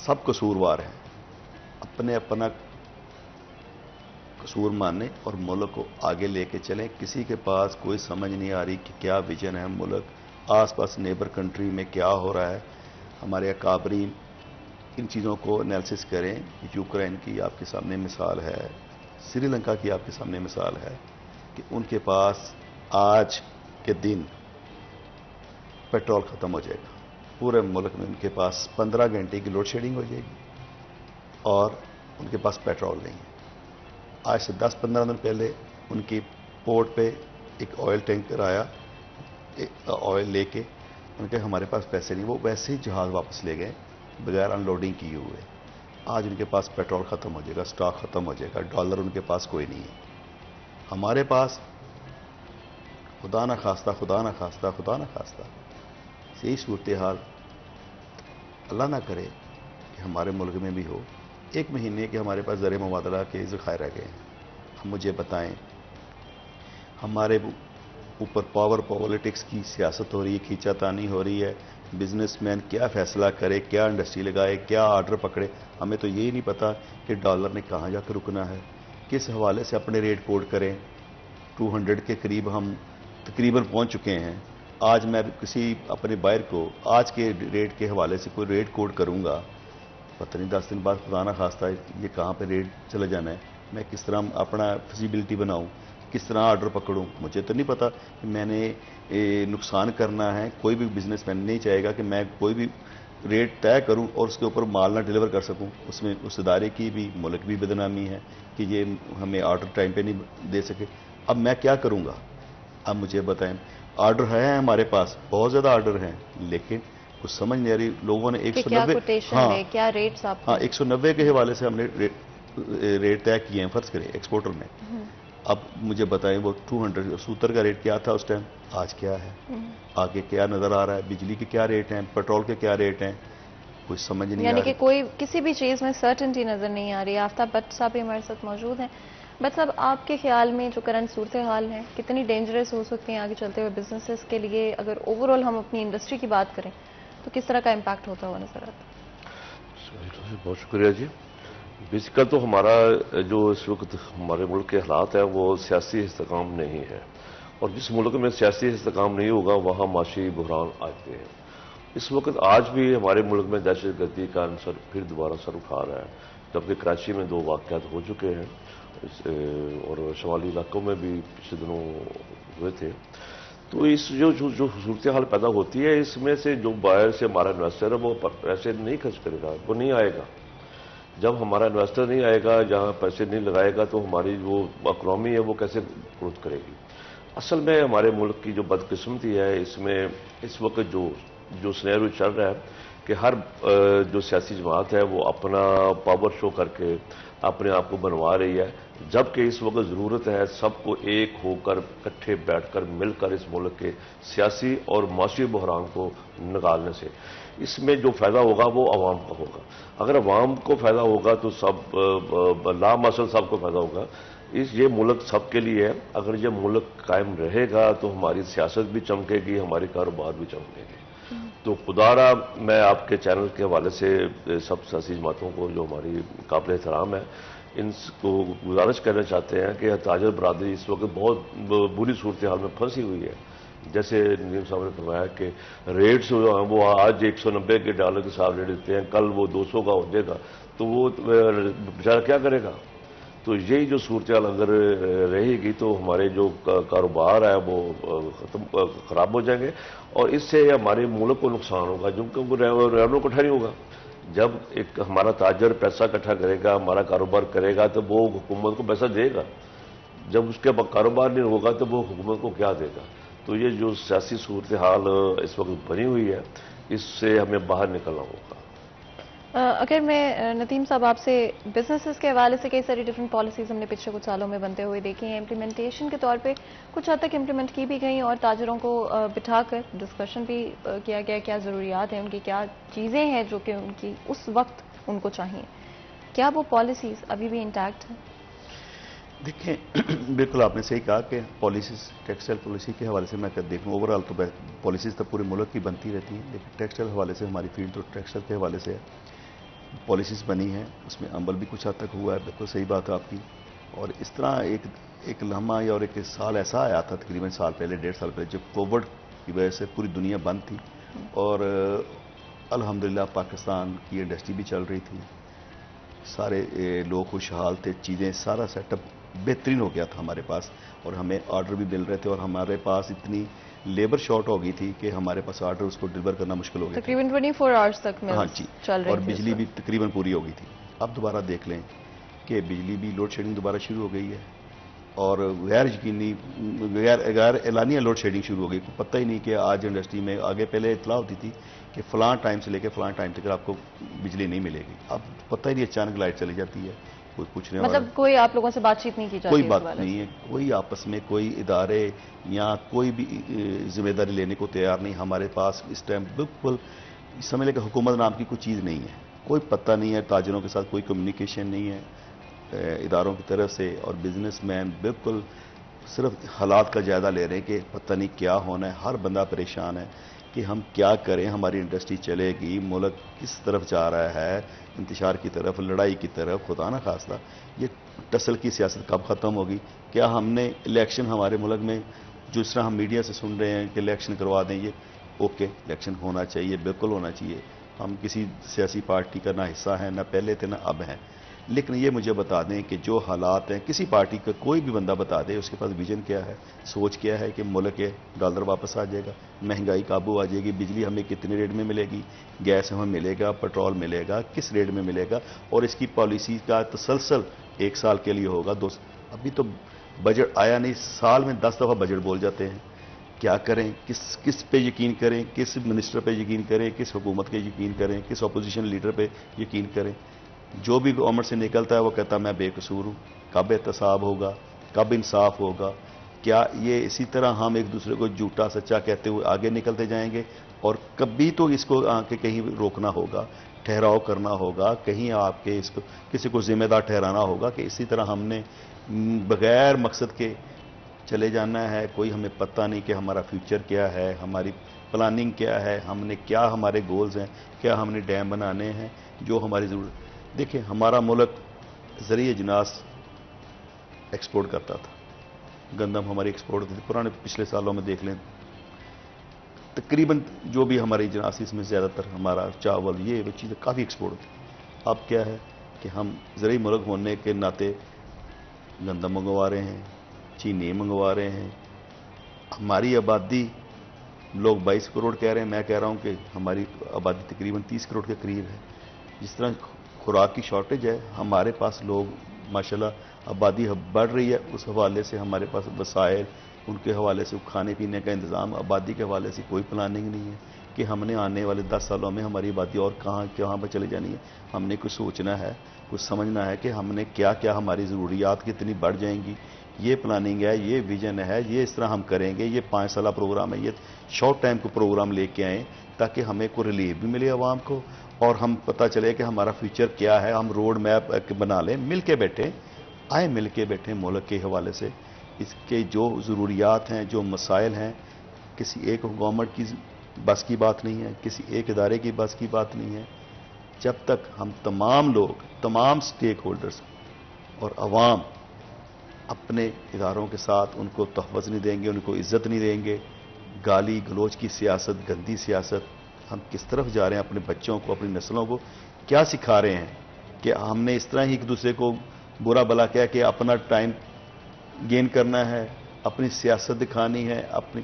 سب قصوروار ہیں، اپنے اپنا قصور مانیں اور ملک کو آگے لے کے چلیں. کسی کے پاس کوئی سمجھ نہیں آ رہی کہ کیا ویژن ہے ملک آس پاس نیبر کنٹری میں کیا ہو رہا ہے. ہمارے اکابرین ان چیزوں کو انالیسس کریں. یوکرین کی آپ کے سامنے مثال ہے، سری لنکا کی آپ کے سامنے مثال ہے کہ ان کے پاس آج کے دن پیٹرول ختم ہو جائے گا. پورے ملک میں ان کے پاس 15 گھنٹے کی لوڈ شیڈنگ ہو جائے گی اور ان کے پاس پیٹرول نہیں ہے. آج سے 10-15 دن پہلے ان کی پورٹ پہ ایک آئل ٹینکر آیا آئل لے کے، ان کے ہمارے پاس پیسے نہیں، وہ ویسے ہی جہاز واپس لے گئے بغیر ان لوڈنگ کیے ہوئے. آج ان کے پاس پیٹرول ختم ہو جائے گا، سٹاک ختم ہو جائے گا، ڈالر ان کے پاس کوئی نہیں ہے. ہمارے پاس خدا نہ خواستہ خدا نہ خواستہ خدا نہ خواستہ یہی صورتحال اللہ نہ کرے کہ ہمارے ملک میں بھی ہو. 1 مہینے کے ہمارے پاس زر مبادلہ کے ذخائر رہ گئے ہیں. ہم مجھے بتائیں ہمارے اوپر پالیٹکس کی سیاست ہو رہی ہے، کھینچا تانی ہو رہی ہے. بزنس مین کیا فیصلہ کرے، کیا انڈسٹری لگائے، کیا آرڈر پکڑے، ہمیں تو یہی نہیں پتا کہ ڈالر نے کہاں جا کے رکنا ہے، کس حوالے سے اپنے ریٹ کوڈ کریں. 200 کے قریب ہم تقریباً پہنچ چکے ہیں. آج میں کسی اپنے بائر کو آج کے ریٹ کے حوالے سے کوئی ریٹ کوڈ کروں گا، پتہ نہیں 10 دن بعد خدا نہ خواستہ یہ کہاں پہ ریٹ چلا جانا ہے. میں کس طرح اپنا فیزیبلٹی بناؤں، کس طرح آرڈر پکڑوں، مجھے تو نہیں پتا کہ میں نے نقصان کرنا ہے. کوئی بھی بزنس مین نہیں چاہے گا کہ میں کوئی بھی ریٹ طے کروں اور اس کے اوپر مال نہ ڈیلیور کر سکوں. اس میں اس ادارے کی بھی ملک بھی بدنامی ہے کہ یہ ہمیں آرڈر ٹائم پہ نہیں دے سکے. اب میں کیا کروں گا؟ اب مجھے بتائیں. آرڈر ہے ہمارے پاس، بہت زیادہ آرڈر ہیں، لیکن کچھ سمجھ نہیں آ رہی. لوگوں نے 190 کیا ریٹس آپ 190 کے حوالے سے ہم نے ریٹ طے کیے ہیں فرض کریں ایکسپورٹر میں. اب مجھے بتائیں وہ 200 سوتر کا ریٹ کیا تھا اس ٹائم، آج کیا ہے، آگے کیا نظر آ رہا ہے، بجلی کے کیا ریٹ ہیں، پیٹرول کے کیا ریٹ ہیں، کچھ سمجھ نہیں آ رہی. یعنی کہ کوئی کسی بھی چیز میں سرٹنٹی نظر نہیں آ رہی. آفتاب بٹ صاحب بھی ہمارے ساتھ موجود ہیں. بٹ صاحب آپ کے خیال میں جو کرنٹ صورتحال ہے کتنی ڈینجرس ہو سکتی ہیں آگے چلتے ہوئے بزنسز کے لیے؟ اگر اوور آل ہم اپنی انڈسٹری کی بات کریں تو کس طرح کا امپیکٹ ہوتا ہوا نظر آتا ہے؟ بہت شکریہ جی. بیسیکل تو ہمارا جو اس وقت ہمارے ملک کے حالات ہیں وہ سیاسی استحکام نہیں ہے، اور جس ملک میں سیاسی استحکام نہیں ہوگا وہاں معاشی بحران آتے ہیں. اس وقت آج بھی ہمارے ملک میں دہشت گردی کا عنصر پھر دوبارہ سر اٹھا رہا ہے، جبکہ کراچی میں 2 واقعات ہو چکے ہیں اور شمالی علاقوں میں بھی پچھلے دنوں ہوئے تھے. تو اس جو صورتحال پیدا ہوتی ہے، اس میں سے جو باہر سے ہمارا انویسٹر ہے وہ پیسے نہیں خرچ کرے گا، وہ نہیں آئے گا. جب ہمارا انویسٹر نہیں آئے گا، جہاں پیسے نہیں لگائے گا، تو ہماری جو اکانومی ہے وہ کیسے گروتھ کرے گی؟ اصل میں ہمارے ملک کی جو بدقسمتی ہے، اس میں اس وقت جو سینیریو چل رہا ہے کہ ہر جو سیاسی جماعت ہے وہ اپنا پاور شو کر کے اپنے آپ کو بنوا رہی ہے، جبکہ اس وقت ضرورت ہے سب کو ایک ہو کر اکٹھے بیٹھ کر مل کر اس ملک کے سیاسی اور معاشی بحران کو نکالنے سے. اس میں جو فائدہ ہوگا وہ عوام کا ہوگا. اگر عوام کو فائدہ ہوگا تو سب لامحصل سب کو فائدہ ہوگا. یہ ملک سب کے لیے ہے. اگر یہ ملک قائم رہے گا تو ہماری سیاست بھی چمکے گی، ہماری کاروبار بھی چمکے گی. تو خدا را میں آپ کے چینل کے حوالے سے سب سیاسی جماعتوں کو جو ہماری قابل احترام ہے ان کو گزارش کرنا چاہتے ہیں کہ تاجر برادری اس وقت بہت بری صورتحال میں پھنسی ہوئی ہے. جیسے ندیم صاحب نے فرمایا کہ ریٹس وہ آج 190 کے ڈالر کے ساتھ ریٹ دیتے ہیں، کل وہ 200 کا ہو جائے گا، تو وہ بیچارہ کیا کرے گا؟ تو یہی جو صورتحال اگر رہے گی تو ہمارے جو کاروبار ہے وہ خراب ہو جائیں گے، اور اس سے ہمارے ملک کو نقصان ہوگا، کیونکہ ریونیو اکٹھا نہیں ہوگا. جب ایک ہمارا تاجر پیسہ اکٹھا کرے گا، ہمارا کاروبار کرے گا، تو وہ حکومت کو پیسہ دے گا. جب اس کے کاروبار نہیں ہوگا تو وہ حکومت کو کیا دے گا؟ تو یہ جو سیاسی صورتحال اس وقت بنی ہوئی ہے، اس سے ہمیں باہر نکلنا ہوگا. اگر میں ندیم صاحب آپ سے بزنسز کے حوالے سے کئی ساری ڈفرینٹ پالیسیز ہم نے پچھلے کچھ سالوں میں بنتے ہوئے دیکھی ہیں، امپلیمنٹیشن کے طور پہ کچھ حد تک امپلیمنٹ کی بھی گئی اور تاجروں کو بٹھا کر ڈسکشن بھی کیا گیا کیا ضروریات ہیں ان کی، کیا چیزیں ہیں جو کہ ان کی اس وقت ان کو چاہیے. کیا وہ پالیسیز ابھی بھی انٹیکٹ ہیں؟ دیکھیں بالکل آپ نے صحیح کہا کہ پالیسیز ٹیکسٹائل پالیسی کے حوالے سے میں دیکھوں اوور آل تو پالیسیز تو پورے ملک کی بنتی رہتی ہیں، لیکن ٹیکسٹائل حوالے سے ہماری فیلڈ تو ٹیکسٹائل کے حوالے سے ہے. پالیسیز بنی ہیں، اس میں عمل بھی کچھ حد تک ہوا ہے، بالکل صحیح بات ہے آپ کی. اور اس طرح ایک لمحہ یا اور ایک سال ایسا آیا تھا تقریباً سال پہلے 1.5 سال پہلے، جب کووڈ کی وجہ سے پوری دنیا بند تھی اور الحمدللہ پاکستان کی انڈسٹری بھی چل رہی تھی، سارے لوگ خوشحال تھے، چیزیں سارا سیٹ اپ بہترین ہو گیا تھا ہمارے پاس، اور ہمیں آرڈر بھی مل رہے تھے، اور ہمارے پاس اتنی لیبر شارٹ ہو گئی تھی کہ ہمارے پاس آرڈر اس کو ڈلیور کرنا مشکل ہو گیا. تقریباً 24 آورس تک ہاں ملز جی، چل رہی اور تھی. بجلی بھی تقریباً پوری ہو گئی تھی. اب دوبارہ دیکھ لیں کہ بجلی بھی لوڈ شیڈنگ دوبارہ شروع ہو گئی ہے، اور غیر یقینی غیر اعلانیہ لوڈ شیڈنگ شروع ہو گئی. پتہ ہی نہیں کہ آج انڈسٹری میں آگے پہلے اطلاع ہوتی تھی کہ فلاں ٹائم سے لے کے فلاں ٹائم تک آپ کو بجلی نہیں ملے گی. اب پتہ ہی نہیں، اچانک لائٹ چلی جاتی ہے، کوئی پوچھنے والا مطلب کوئی آپ لوگوں سے بات چیت نہیں کی جاتی؟ کوئی بات نہیں ہے، کوئی آپس میں کوئی ادارے یا کوئی بھی ذمہ داری لینے کو تیار نہیں. ہمارے پاس اس ٹائم بالکل سمجھ لیں کہ حکومت نام کی کوئی چیز نہیں ہے، کوئی پتہ نہیں ہے، تاجروں کے ساتھ کوئی کمیونیکیشن نہیں ہے اداروں کی طرف سے، اور بزنس مین بالکل صرف حالات کا جائزہ لے رہے ہیں کہ پتہ نہیں کیا ہونا ہے. ہر بندہ پریشان ہے کہ ہم کیا کریں، ہماری انڈسٹری چلے گی، ملک کس طرف جا رہا ہے، انتشار کی طرف، لڑائی کی طرف. خدا نہ خواستہ یہ ٹسل کی سیاست کب ختم ہوگی؟ کیا ہم نے الیکشن ہمارے ملک میں جس طرح ہم میڈیا سے سن رہے ہیں کہ الیکشن کروا دیں، یہ اوکے الیکشن ہونا چاہیے، بالکل ہونا چاہیے. ہم کسی سیاسی پارٹی کا نہ حصہ ہیں، نہ پہلے تھے نہ اب ہیں، لیکن یہ مجھے بتا دیں کہ جو حالات ہیں کسی پارٹی کا کوئی بھی بندہ بتا دے اس کے پاس ویژن کیا ہے، سوچ کیا ہے کہ ملک کے ڈالر واپس آ جائے گا، مہنگائی قابو آ جائے گی، بجلی ہمیں کتنے ریٹ میں ملے گی، گیس ہمیں ملے گا، پیٹرول ملے گا، کس ریٹ میں ملے گا، اور اس کی پالیسی کا تسلسل 1 سال کے لیے ہوگا. ابھی تو بجٹ آیا نہیں، سال میں 10 دفعہ بجٹ بول جاتے ہیں. کیا کریں، کس پہ یقین کریں، کس منسٹر پہ یقین کریں، کس حکومت پہ یقین کریں، کس اپوزیشن لیڈر پہ یقین کریں؟ جو بھی گورنمنٹ سے نکلتا ہے وہ کہتا ہے میں بے قصور ہوں. کب احتساب ہوگا، کب انصاف ہوگا؟ کیا یہ اسی طرح ہم ایک دوسرے کو جھوٹا سچا کہتے ہوئے آگے نکلتے جائیں گے؟ اور کبھی تو اس کو آ کے کہیں روکنا ہوگا، ٹھہراؤ کرنا ہوگا، کہیں آپ کے اس کو کسی کو ذمہ دار ٹھہرانا ہوگا کہ اسی طرح ہم نے بغیر مقصد کے چلے جانا ہے. کوئی ہمیں پتہ نہیں کہ ہمارا فیوچر کیا ہے، ہماری پلاننگ کیا ہے، ہم نے کیا ہمارے گولز ہیں، کیا ہم نے ڈیم بنانے ہیں جو ہماری ضرورت. دیکھیں ہمارا ملک زرعی اجناس ایکسپورٹ کرتا تھا، گندم ہماری ایکسپورٹ ہوتی تھی. پرانے پچھلے سالوں میں دیکھ لیں تقریباً جو بھی ہماری اجناس اس میں زیادہ تر ہمارا چاول یہ وہ چیزیں کافی ایکسپورٹ ہوتی. اب کیا ہے کہ ہم زرعی ملک ہونے کے ناطے گندم منگوا رہے ہیں، چینی منگوا رہے ہیں. ہماری آبادی لوگ 22 کروڑ کہہ رہے ہیں، میں کہہ رہا ہوں کہ ہماری آبادی تقریباً 30 کروڑ کے قریب ہے. جس طرح خوراک کی شارٹیج ہے، ہمارے پاس لوگ ماشاءاللہ آبادی بڑھ رہی ہے، اس حوالے سے ہمارے پاس وسائل، ان کے حوالے سے کھانے پینے کا انتظام، آبادی کے حوالے سے کوئی پلاننگ نہیں ہے کہ ہم نے آنے والے 10 سالوں میں ہماری آبادی اور کہاں پہ چلے جانی ہے. ہم نے کچھ سوچنا ہے، کچھ سمجھنا ہے کہ ہم نے کیا کیا، ہماری ضروریات کتنی بڑھ جائیں گی. یہ پلاننگ ہے، یہ ویژن ہے، یہ اس طرح ہم کریں گے. یہ 5 سالہ پروگرام ہے، یہ شارٹ ٹائم کو پروگرام لے کے آئیں تاکہ ہمیں کوئی ریلیف بھی ملے عوام کو، اور ہم پتہ چلے کہ ہمارا فیوچر کیا ہے. ہم روڈ میپ بنا لیں، مل کے بیٹھیں، آئیں مل کے بیٹھیں ملک کے حوالے سے. اس کے جو ضروریات ہیں، جو مسائل ہیں، کسی ایک گورنمنٹ کی بس کی بات نہیں ہے، کسی ایک ادارے کی بس کی بات نہیں ہے. جب تک ہم تمام لوگ، تمام سٹیک ہولڈرز اور عوام اپنے اداروں کے ساتھ ان کو تحفظ نہیں دیں گے، ان کو عزت نہیں دیں گے، گالی گلوچ کی سیاست، گندی سیاست، ہم کس طرف جا رہے ہیں؟ اپنے بچوں کو، اپنی نسلوں کو کیا سکھا رہے ہیں؟ کہ ہم نے اس طرح ہی ایک دوسرے کو برا بلا کہہ کے اپنا ٹائم گین کرنا ہے، اپنی سیاست دکھانی ہے، اپنی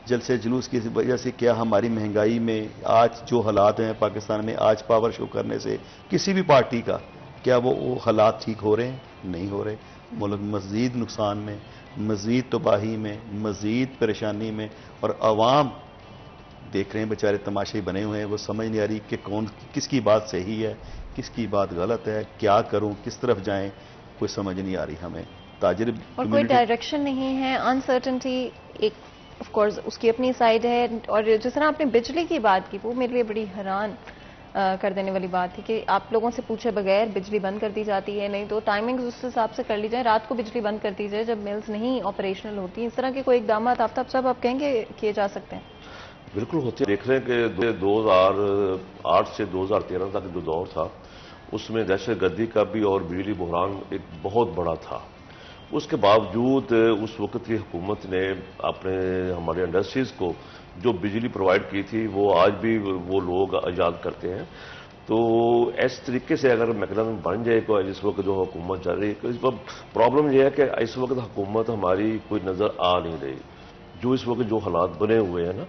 جلسے جلوس کی وجہ سے کیا ہماری مہنگائی میں آج جو حالات ہیں پاکستان میں، آج پاور شو کرنے سے کسی بھی پارٹی کا کیا وہ حالات ٹھیک ہو رہے ہیں؟ نہیں ہو رہے. ملک مزید نقصان میں، مزید تباہی میں، مزید پریشانی میں، اور عوام دیکھ رہے ہیں بیچارے تماشے بنے ہوئے ہیں. وہ سمجھ نہیں آ رہی کہ کس کی بات صحیح ہے، کس کی بات غلط ہے، کیا کروں، کس طرف جائیں، کوئی سمجھ نہیں آ رہی ہمیں. تاجر اور کوئی ڈائریکشن نہیں ہے، انسرٹنٹی ایک آف کورس اس کی اپنی سائڈ ہے. اور جس طرح آپ نے بجلی کی بات کی وہ میرے لیے بڑی حیران کر دینے والی بات تھی کہ آپ لوگوں سے پوچھے بغیر بجلی بند کر دی جاتی ہے. نہیں تو ٹائمنگ اس حساب سے کر لی جائے، رات کو بجلی بند کر دی جائے جب ملز نہیں آپریشنل ہوتی. اس طرح کے کوئی اقدامات آفتاب صاحب آپ کہیں گے کیے جا سکتے ہیں؟ بالکل ہوتے ہیں. دیکھ رہے ہیں کہ 2008 سے 2013 تک جو دور تھا اس میں دہشت گردی کا بھی اور بجلی بحران ایک بہت بڑا تھا. اس کے باوجود اس وقت کی حکومت نے اپنے ہمارے انڈسٹریز کو جو بجلی پرووائڈ کی تھی وہ آج بھی وہ لوگ ایجاد کرتے ہیں. تو اس طریقے سے اگر میکنزم بن جائے گا جس وقت جو حکومت چل رہی ہے، اس وقت پرابلم یہ ہے کہ اس وقت حکومت ہماری کوئی نظر آ نہیں رہی. جو اس وقت جو حالات بنے ہوئے ہیں نا،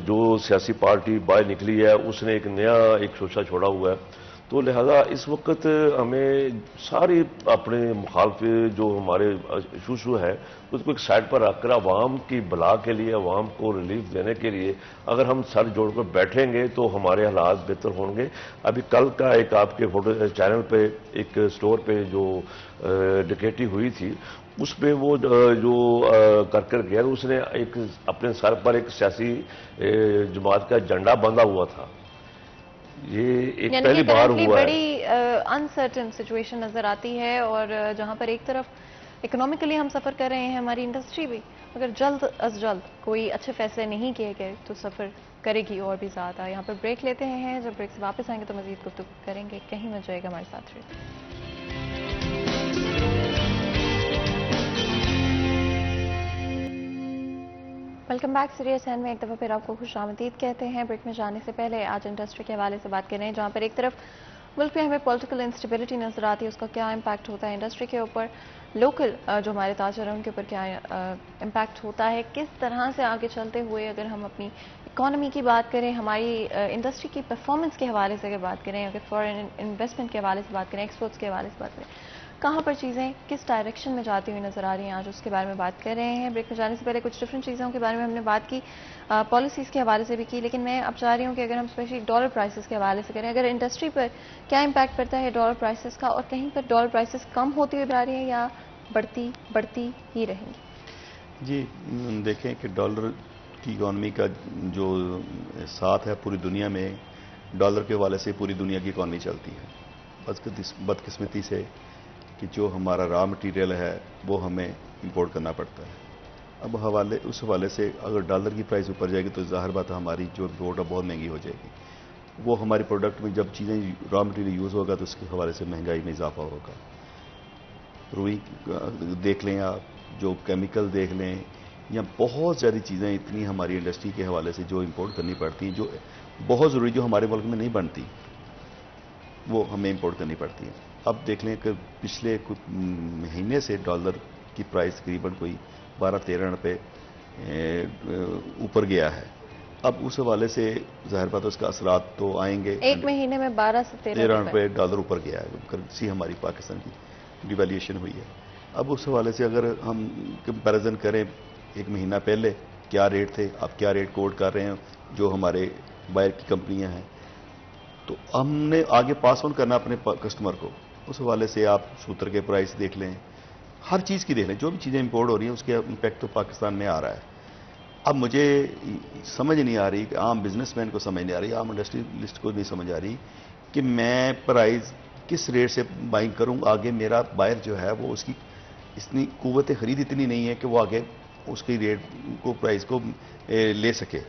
جو سیاسی پارٹی باہر نکلی ہے اس نے ایک نیا شوشہ چھوڑا ہوا ہے. تو لہذا اس وقت ہمیں ساری اپنے مخالف جو ہمارے ایشو ہے اس کو ایک سائڈ پر رکھ کر عوام کی بلا کے لیے، عوام کو ریلیف دینے کے لیے اگر ہم سر جوڑ کر بیٹھیں گے تو ہمارے حالات بہتر ہوں گے. ابھی کل کا ایک آپ کے فوٹو چینل پہ ایک سٹور پہ جو ڈکیٹی ہوئی تھی، اس پہ وہ جو کر گیا اس نے ایک اپنے سر پر ایک سیاسی جماعت کا جھنڈا باندھا ہوا تھا. یہ ایک پہلی بار ہوا ہے. بڑی انسرٹن سچویشن نظر آتی ہے، اور جہاں پر ایک طرف اکنامیکلی ہم سفر کر رہے ہیں، ہماری انڈسٹری بھی اگر جلد از جلد کوئی اچھے فیصلے نہیں کیے گئے تو سفر کرے گی اور بھی زیادہ. یہاں پر بریک لیتے ہیں، جب بریک سے واپس آئیں گے تو مزید گفتگو کریں گے. کہیں مت جائے گا، ہمارے ساتھ رہیے. Welcome back. سیریس ہینڈ میں ایک دفعہ پھر آپ کو خوش آمدید کہتے ہیں. بریک میں جانے سے پہلے آج انڈسٹری کے حوالے سے بات کر رہے ہیں، جہاں پر ایک طرف ملک میں ہمیں پولیٹیکل انسٹیبلٹی نظر آتی ہے، اس کا کیا امپیکٹ ہوتا ہے انڈسٹری کے اوپر، لوکل جو ہمارے تاجر ہیں ان کے اوپر کیا امپیکٹ ہوتا ہے، کس طرح سے آگے چلتے ہوئے اگر ہم اپنی اکانومی کی بات کریں، ہماری انڈسٹری کی پرفارمنس کے حوالے سے اگر بات کریں، اگر فارن انویسٹمنٹ کے حوالے سے بات کریں، ایکسپورٹس کے حوالے سے بات کریں، کہاں پر چیزیں کس ڈائریکشن میں جاتی ہوئی نظر آ رہی ہیں، آج اس کے بارے میں بات کر رہے ہیں. بریک میں جانے سے پہلے کچھ ڈفرینٹ چیزوں کے بارے میں ہم نے بات کی، پالیسیز کے حوالے سے بھی کی، لیکن میں اب چاہ رہی ہوں کہ اگر ہم اسپیشلی ڈالر پرائسز کے حوالے سے کریں، اگر انڈسٹری پر کیا امپیکٹ پڑتا ہے ڈالر پرائسز کا، اور کہیں پر ڈالر پرائسز کم ہوتی ہوئی جا رہی ہیں یا بڑھتی ہی رہیں گی. جی دیکھیں کہ ڈالر کی اکانومی کا جو ساتھ ہے پوری دنیا میں، ڈالر کے حوالے سے پوری دنیا کی اکانومی چلتی ہے. بدقسمتی سے کہ جو ہمارا را مٹیریل ہے وہ ہمیں امپورٹ کرنا پڑتا ہے. اب اس حوالے سے اگر ڈالر کی پرائس اوپر جائے گی تو ظاہر بات ہماری جو امپورٹ ہے بہت مہنگی ہو جائے گی. وہ ہماری پروڈکٹ میں جب چیزیں را مٹیریل یوز ہوگا تو اس کے حوالے سے مہنگائی میں اضافہ ہوگا. روئی دیکھ لیں آپ، جو کیمیکل دیکھ لیں، یا بہت ساری چیزیں اتنی ہماری انڈسٹری کے حوالے سے جو امپورٹ کرنی پڑتی ہیں، جو بہت ضروری جو ہمارے ملک میں نہیں بنتی وہ ہمیں امپورٹ کرنی پڑتی ہیں. اب دیکھ لیں کہ پچھلے کچھ مہینے سے ڈالر کی پرائس تقریباً کوئی 12-13 روپے اوپر گیا ہے. اب اس حوالے سے ظاہر بات اس کا اثرات تو آئیں گے. ایک مہینے میں 12 سے 13 روپے ڈالر اوپر گیا ہے. کرنسی ہماری پاکستان کی ڈیویلیویشن ہوئی ہے. اب اس حوالے سے اگر ہم کمپیریزن کریں ایک مہینہ پہلے کیا ریٹ تھے، اب کیا ریٹ کوٹ کر رہے ہیں جو ہمارے بائر کی کمپنیاں ہیں، تو ہم نے آگے پاس آن کرنا اپنے کسٹمر کو. اس حوالے سے آپ سوتر کے پرائس دیکھ لیں، ہر چیز کی دیکھ لیں، جو بھی چیزیں امپورٹ ہو رہی ہیں اس کے امپیکٹ تو پاکستان میں آ رہا ہے. اب مجھے سمجھ نہیں آ رہی کہ عام بزنس مین کو سمجھ نہیں آ رہی، عام انڈسٹریلسٹ کو نہیں سمجھ آ رہی کہ میں پرائز کس ریٹ سے بائنگ کروں. آگے میرا بائر جو ہے وہ اس کی اتنی قوت خرید اتنی نہیں ہے کہ وہ آگے اس کی ریٹ کو پرائز کو لے سکے.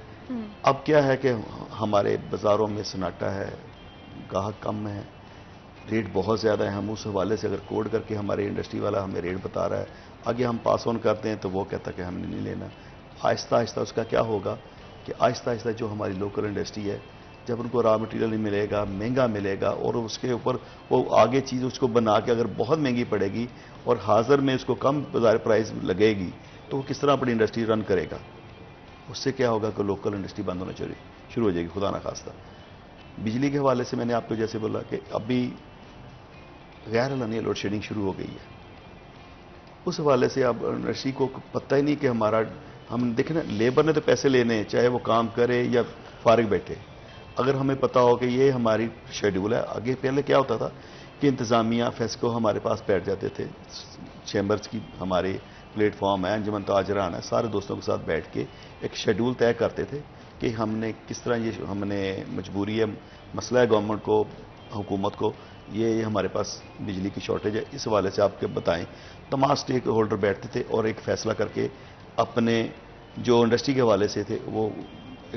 اب کیا ہے کہ ہمارے بازاروں میں سناٹا ہے، گاہک کم ہے، ریٹ بہت زیادہ ہے. ہم اس حوالے سے اگر کوڈ کر کے ہمارے انڈسٹری والا ہمیں ریٹ بتا رہا ہے، آگے ہم پاس آن کرتے ہیں تو وہ کہتا ہے کہ ہم نے نہیں لینا. آہستہ آہستہ اس کا کیا ہوگا کہ آہستہ آہستہ جو ہماری لوکل انڈسٹری ہے، جب ان کو را مٹیریل نہیں ملے گا، مہنگا ملے گا، اور اس کے اوپر وہ آگے چیز اس کو بنا کے اگر بہت مہنگی پڑے گی اور حاضر میں اس کو کم بازار پرائز لگے گی تو وہ کس طرح اپنی انڈسٹری رن کرے گا. اس سے کیا ہوگا کہ لوکل انڈسٹری بند ہونا شروع ہو جائے گی. خدا نخواستہ بجلی کے حوالے سے میں نے آپ کو جیسے بولا کہ ابھی غیر اعلانیہ لوڈ شیڈنگ شروع ہو گئی ہے. اس حوالے سے اب انڈسٹری کو پتہ ہی نہیں کہ ہم دیکھیں نا، لیبر نے تو پیسے لینے ہیں چاہے وہ کام کرے یا فارغ بیٹھے. اگر ہمیں پتا ہو کہ یہ ہماری شیڈول ہے، آگے پہلے کیا ہوتا تھا کہ انتظامیہ فیسکو ہمارے پاس بیٹھ جاتے تھے، چیمبرز کی ہمارے پلیٹ فارم ہے، انجمن تاجران ہے، سارے دوستوں کے ساتھ بیٹھ کے ایک شیڈول طے کرتے تھے کہ ہم نے کس طرح ہم نے مجبوری ہے، مسئلہ ہے گورنمنٹ کو، حکومت کو، یہ ہمارے پاس بجلی کی شارٹیج ہے، اس حوالے سے آپ کے بتائیں. تمام اسٹیک ہولڈر بیٹھتے تھے اور ایک فیصلہ کر کے اپنے جو انڈسٹری کے حوالے سے تھے وہ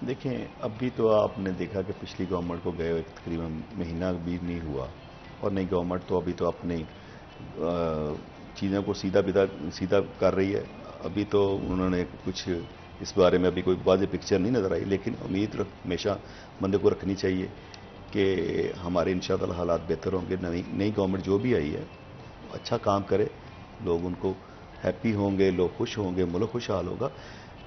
دیکھیں ابھی تو آپ نے دیکھا کہ پچھلی گورنمنٹ کو گئے تقریباً مہینہ بھی نہیں ہوا، اور نئی گورنمنٹ تو ابھی تو اپنی چیزوں کو سیدھا کر رہی ہے. ابھی تو انہوں نے کچھ اس بارے میں ابھی کوئی واضح پکچر نہیں نظر آئی، لیکن امید ہمیشہ بندے کو رکھنی چاہیے کہ ہمارے انشاءاللہ حالات بہتر ہوں گے. نئی گورنمنٹ جو بھی آئی ہے اچھا کام کرے، لوگ ان کو ہیپی ہوں گے، لوگ خوش ہوں گے، ملک خوشحال ہوگا.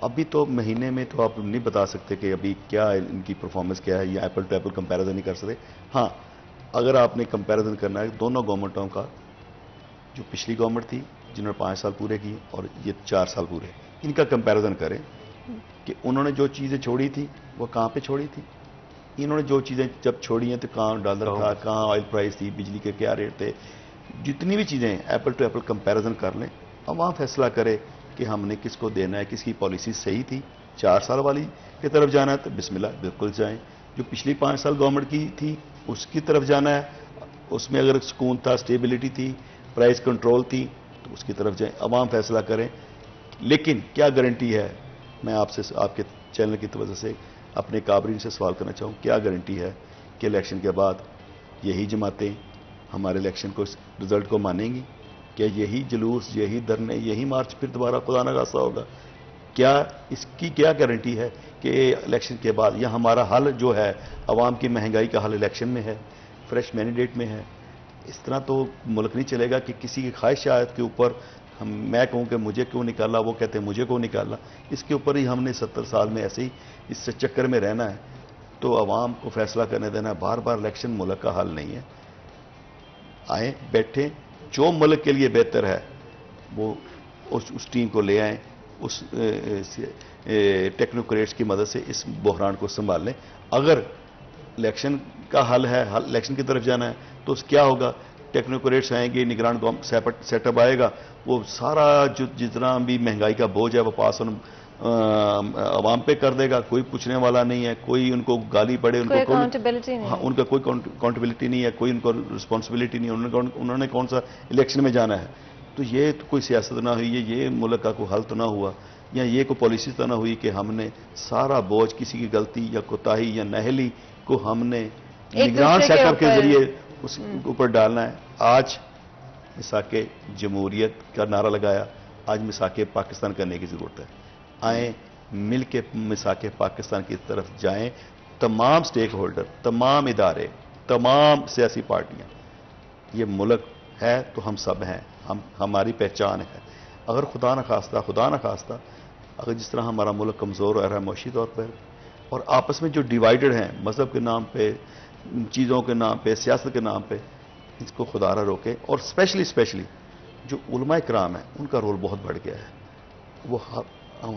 ابھی تو مہینے میں تو آپ نہیں بتا سکتے کہ ابھی کیا ان کی پرفارمنس کیا ہے، یا ایپل ٹو ایپل کمپیریزن نہیں کر سکتے. ہاں اگر آپ نے کمپیریزن کرنا ہے دونوں گورنمنٹوں کا، جو پچھلی گورنمنٹ تھی جنہوں نے 5 سال پورے کیے اور یہ 4 سال پورے، ان کا کمپیریزن کریں کہ انہوں نے جو چیزیں چھوڑی تھی وہ کہاں پہ چھوڑی تھی، انہوں نے جو چیزیں جب چھوڑی ہیں تو کہاں ڈالر تھا، کہاں آئل پرائس تھی، بجلی کے کیا ریٹ تھے. جتنی بھی چیزیں ایپل ٹو ایپل کمپیریزن کر لیں، عوام فیصلہ کرے کہ ہم نے کس کو دینا ہے، کس کی پالیسی صحیح تھی. 4 سال والی کی طرف جانا ہے تو بسم اللہ بالکل جائیں. جو پچھلی 5 سال گورنمنٹ کی تھی اس کی طرف جانا ہے، اس میں اگر سکون تھا، اسٹیبلٹی تھی، پرائس کنٹرول تھی تو اس کی طرف جائیں. عوام فیصلہ کریں. لیکن کیا گارنٹی ہے، میں آپ سے آپ کے چینل کی وجہ سے اپنے کابرین سے سوال کرنا چاہوں، کیا گارنٹی ہے کہ الیکشن کے بعد یہی جماعتیں ہمارے الیکشن کو رزلٹ کو مانیں گی؟ کیا یہی جلوس، یہی دھرنے، یہی مارچ پھر دوبارہ خدا نہ خواستہ ہوگا؟ کیا اس کی کیا گارنٹی ہے کہ الیکشن کے بعد یا ہمارا حل جو ہے عوام کی مہنگائی کا حل الیکشن میں ہے، فریش مینڈیٹ میں ہے؟ اس طرح تو ملک نہیں چلے گا کہ کسی کی خواہشات کے اوپر میں کہوں کہ مجھے کیوں نکالا، وہ کہتے ہیں مجھے کیوں نکالا. اس کے اوپر ہی ہم نے 70 سال میں ایسے ہی اس سے چکر میں رہنا ہے. تو عوام کو فیصلہ کرنے دینا ہے. بار بار الیکشن ملک کا حل نہیں ہے. آئیں بیٹھیں، جو ملک کے لیے بہتر ہے وہ اس ٹیم کو لے آئیں، اس ٹیکنوکریٹس کی مدد سے اس بحران کو سنبھال لیں. اگر الیکشن کا حل ہے، الیکشن کی طرف جانا ہے تو اس کیا ہوگا؟ ٹیکنوکریٹس آئیں گے، نگران سیٹ اپ آئے گا، وہ سارا جتنا بھی مہنگائی کا بوجھ ہے وہ پاس عوام پہ کر دے گا. کوئی پوچھنے والا نہیں ہے، کوئی ان کو گالی پڑے، ان کو ان کا کوئی اکاؤنٹیبلٹی نہیں ہے، کوئی ان کو رسپانسبلٹی نہیں ہے. انہوں نے کون سا الیکشن میں جانا ہے؟ تو یہ تو کوئی سیاست نہ ہوئی، یہ ملک کا کوئی حل تو نہ ہوا، یا یہ کوئی پالیسی تو نہ ہوئی کہ ہم نے سارا بوجھ کسی کی غلطی یا کوتاہی یا نااہلی کو ہم نے نگران سیٹ اپ کے ذریعے اس اوپر ڈالنا ہے. آج مساق جمہوریت کا نعرہ لگایا، آج مساق پاکستان کرنے کی ضرورت ہے. آئیں مل کے مساق پاکستان کی طرف جائیں. تمام سٹیک ہولڈر، تمام ادارے، تمام سیاسی پارٹیاں، یہ ملک ہے تو ہم سب ہیں، ہماری پہچان ہے. اگر خدا نہ خواستہ اگر جس طرح ہمارا ملک کمزور ہو رہا ہے معاشی طور پر، اور آپس میں جو ڈیوائیڈڈ ہیں مذہب کے نام پہ، چیزوں کے نام پہ، سیاست کے نام پہ، اس کو خدا نہ روکے. اور اسپیشلی جو علماء کرام ہیں ان کا رول بہت بڑھ گیا ہے. وہ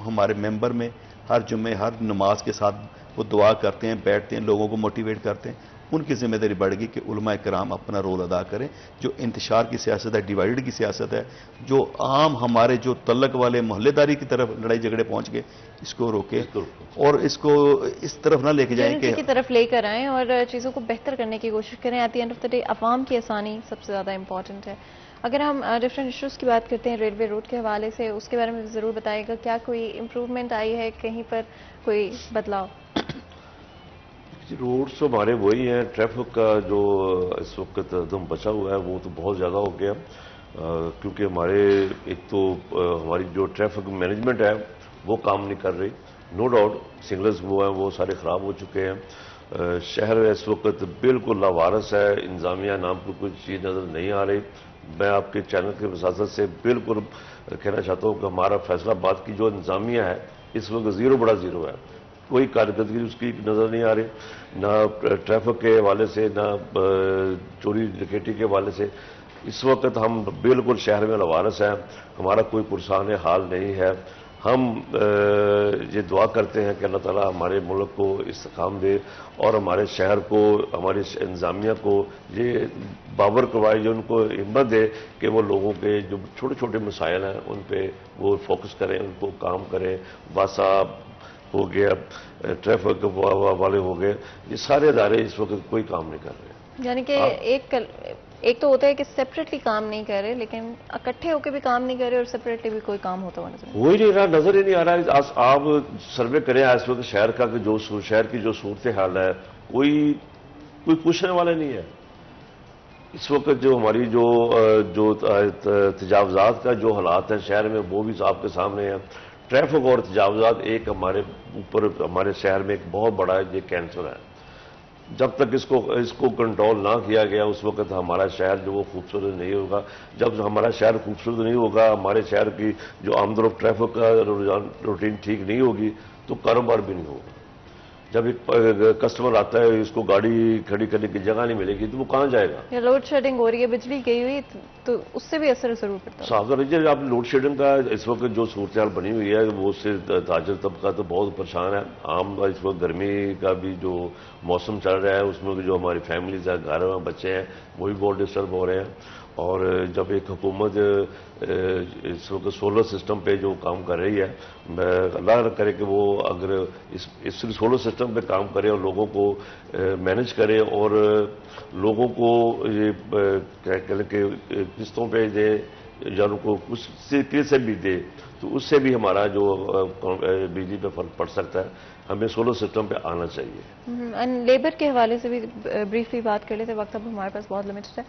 ہمارے ممبر میں ہر جمعے ہر نماز کے ساتھ وہ دعا کرتے ہیں، بیٹھتے ہیں، لوگوں کو موٹیویٹ کرتے ہیں. ان کی ذمہ داری بڑھ گئی کہ علماء کرام اپنا رول ادا کریں. جو انتشار کی سیاست ہے، ڈیوائیڈ کی سیاست ہے، جو عام ہمارے جو تعلق والے محلے داری کی طرف لڑائی جھگڑے پہنچ گئے، اس کو روکے اور اس کو اس طرف نہ لے کے جائیں کہ کی طرف لے کر آئیں اور چیزوں کو بہتر کرنے کی کوشش کریں. At the end of the day عوام کی آسانی سب سے زیادہ امپورٹنٹ ہے. اگر ہم ڈفرینٹ ایشوز کی بات کرتے ہیں ریلوے روٹ کے حوالے سے، اس کے بارے میں ضرور بتائیے گا. کیا کوئی امپروومنٹ آئی ہے، کہیں پر کوئی بدلاؤ؟ روڈس تو ہمارے وہی ہیں. ٹریفک کا جو اس وقت دم بچا ہوا ہے وہ تو بہت زیادہ ہو گیا، کیونکہ ہمارے ایک تو ہماری جو ٹریفک مینجمنٹ ہے وہ کام نہیں کر رہی. نو ڈاؤٹ سگنلز وہ ہیں وہ سارے خراب ہو چکے ہیں. شہر اس وقت بالکل لاوارث ہے، انتظامیہ نام کی کوئی چیز نظر نہیں آ رہی. میں آپ کے چینل کے وساطت سے بالکل کہنا چاہتا ہوں کہ ہمارا فیصل آباد کی جو انتظامیہ ہے اس وقت زیرو بڑا زیرو ہے. کوئی کارکردگی اس کی نظر نہیں آ رہی، نہ ٹریفک کے حوالے سے، نہ چوری ڈکیٹی کے حوالے سے. اس وقت ہم بالکل شہر میں لاوارث ہیں، ہمارا کوئی پرسان حال نہیں ہے. ہم یہ دعا کرتے ہیں کہ اللہ تعالیٰ ہمارے ملک کو استحکام دے اور ہمارے شہر کو، ہماری انتظامیہ کو یہ باور کروائے، جو ان کو ہمت دے کہ وہ لوگوں کے جو چھوٹے چھوٹے مسائل ہیں ان پہ وہ فوکس کریں، ان کو کام کریں. واسا ہو گیا، ٹریفک والے ہو گئے، یہ سارے ادارے اس وقت کوئی کام نہیں کر رہے. یعنی کہ ایک ایک تو ہوتا ہے کہ سیپریٹلی کام نہیں کر رہے لیکن اکٹھے ہو کے بھی کام نہیں کر رہے اور سیپریٹلی بھی کوئی کام ہوتا ہوا وہی نہیں رہا، نظر ہی نہیں آ رہا ہے. آپ سروے کریں اس وقت شہر کا کہ جو شہر کی جو صورتحال ہے کوئی پوچھنے والا نہیں ہے. اس وقت جو ہماری جو تجاوزات کا جو حالات ہیں شہر میں وہ بھی آپ کے سامنے ہیں. ٹریفک اور تجاوزات ایک ہمارے اوپر ہمارے شہر میں ایک بہت بڑا یہ کینسر ہے. جب تک اس کو کنٹرول نہ کیا گیا اس وقت ہمارا شہر جو وہ خوبصورت نہیں ہوگا. جب ہمارا شہر خوبصورت نہیں ہوگا، ہمارے شہر کی جو آمد و ٹریفک کا روٹین ٹھیک نہیں ہوگی تو کاروبار بھی نہیں ہوگا. جب ایک کسٹمر آتا ہے اس کو گاڑی کھڑی کرنے کی جگہ نہیں ملے گی تو وہ کہاں جائے گا؟ یا لوڈ شیڈنگ ہو رہی ہے، بجلی گئی ہوئی تو اس سے بھی اثر ضرور پڑتا ہے. صاف رہیے آپ لوڈ شیڈنگ کا اس وقت جو صورتحال بنی ہوئی ہے وہ اس سے تاجر طبقہ تو بہت پریشان ہے. عام اس وقت گرمی کا بھی جو موسم چل رہا ہے اس میں بھی جو ہماری فیملیز ہے، گھر میں بچے ہیں وہ بھی بہت ڈسٹرب ہو رہے ہیں. اور جب ایک حکومت اس وقت سولر سسٹم پہ جو کام کر رہی ہے، اللہ کرے کہ وہ اگر اس سولر سسٹم پہ کام کرے اور لوگوں کو مینج کرے اور لوگوں کو یہ کہ قسطوں پہ دے یا ان کو کچھ طریقے سے بھی دے تو اس سے بھی ہمارا جو بجلی پہ فرق پڑ سکتا ہے. ہمیں سولر سسٹم پہ آنا چاہیے. لیبر کے حوالے سے بھی بریفلی بات کر لیتے، وقت اب ہمارے پاس بہت لمیٹڈ ہے.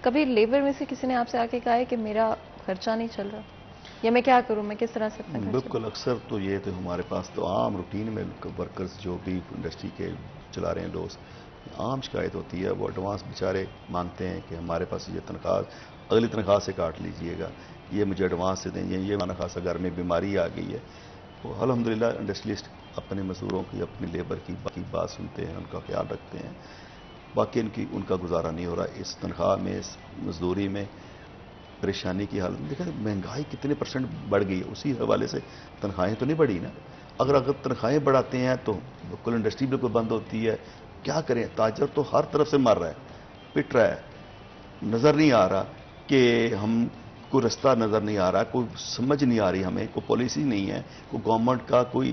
کبھی لیبر میں سے کسی نے آپ سے آ کے کہا ہے کہ میرا خرچہ نہیں چل رہا یا میں کیا کروں، میں کس طرح سے اپنا بالکل اکثر تو یہ تو ہمارے پاس تو عام روٹین میں ورکرز جو بھی انڈسٹری کے چلا رہے ہیں دوست، عام شکایت ہوتی ہے. وہ ایڈوانس بیچارے مانگتے ہیں کہ ہمارے پاس یہ تنخواہ اگلی تنخواہ سے کاٹ لیجئے گا، یہ مجھے ایڈوانس سے دیں. یہ مانا خاصا گھر میں بیماری آ گئی ہے. تو الحمدللہ انڈسٹریلسٹ اپنے مزدوروں کی اپنی لیبر کی بات سنتے ہیں، ان کا خیال رکھتے ہیں. باقی ان کا گزارا نہیں ہو رہا اس تنخواہ میں، اس مزدوری میں. پریشانی کی حالت دیکھیں مہنگائی کتنے % بڑھ گئی ہے، اسی حوالے سے تنخواہیں تو نہیں بڑھی نا. اگر تنخواہیں بڑھاتے ہیں تو بالکل انڈسٹری بالکل بند ہوتی ہے. کیا کریں، تاجر تو ہر طرف سے مر رہا ہے، پٹ رہا ہے. نظر نہیں آ رہا کہ ہم کوئی رستہ نظر نہیں آ رہا، کوئی سمجھ نہیں آ رہی ہمیں، کوئی پالیسی نہیں ہے، کوئی گورنمنٹ کا کوئی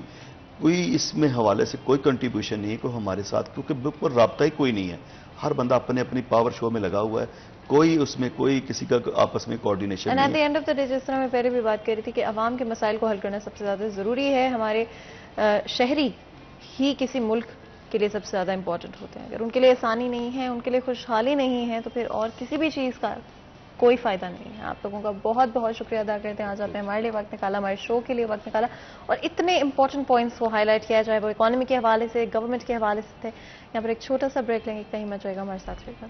اس میں حوالے سے کوئی کنٹریبیوشن نہیں ہے کوئی ہمارے ساتھ، کیونکہ بالکل رابطہ ہی کوئی نہیں ہے. ہر بندہ اپنی پاور شو میں لگا ہوا ہے، کوئی اس میں کوئی کسی کا آپس میں کوارڈینیشن نہیں ہے. At the end of the day جس طرح میں پہلے بھی بات کر رہی تھی کہ عوام کے مسائل کو حل کرنا سب سے زیادہ ضروری ہے. ہمارے شہری ہی کسی ملک کے لیے سب سے زیادہ امپورٹنٹ ہوتے ہیں. اگر ان کے لیے آسانی نہیں ہے، ان کے لیے خوشحالی نہیں ہے تو پھر اور کسی بھی چیز کا کوئی فائدہ نہیں ہے. آپ لوگوں کا بہت بہت شکریہ ادا کرتے ہیں. آج آپ نے ہمارے لیے وقت نکالا، ہمارے شو کے لیے وقت نکالا اور اتنے امپورٹنٹ پوائنٹس کو ہائی لائٹ کیا جائے، وہ اکانومی کے حوالے سے، گورنمنٹ کے حوالے سے تھے. یہاں پر ایک چھوٹا سا بریک لیں گے، کہیں مت جائے گا، ہمارے ساتھ رہے گا.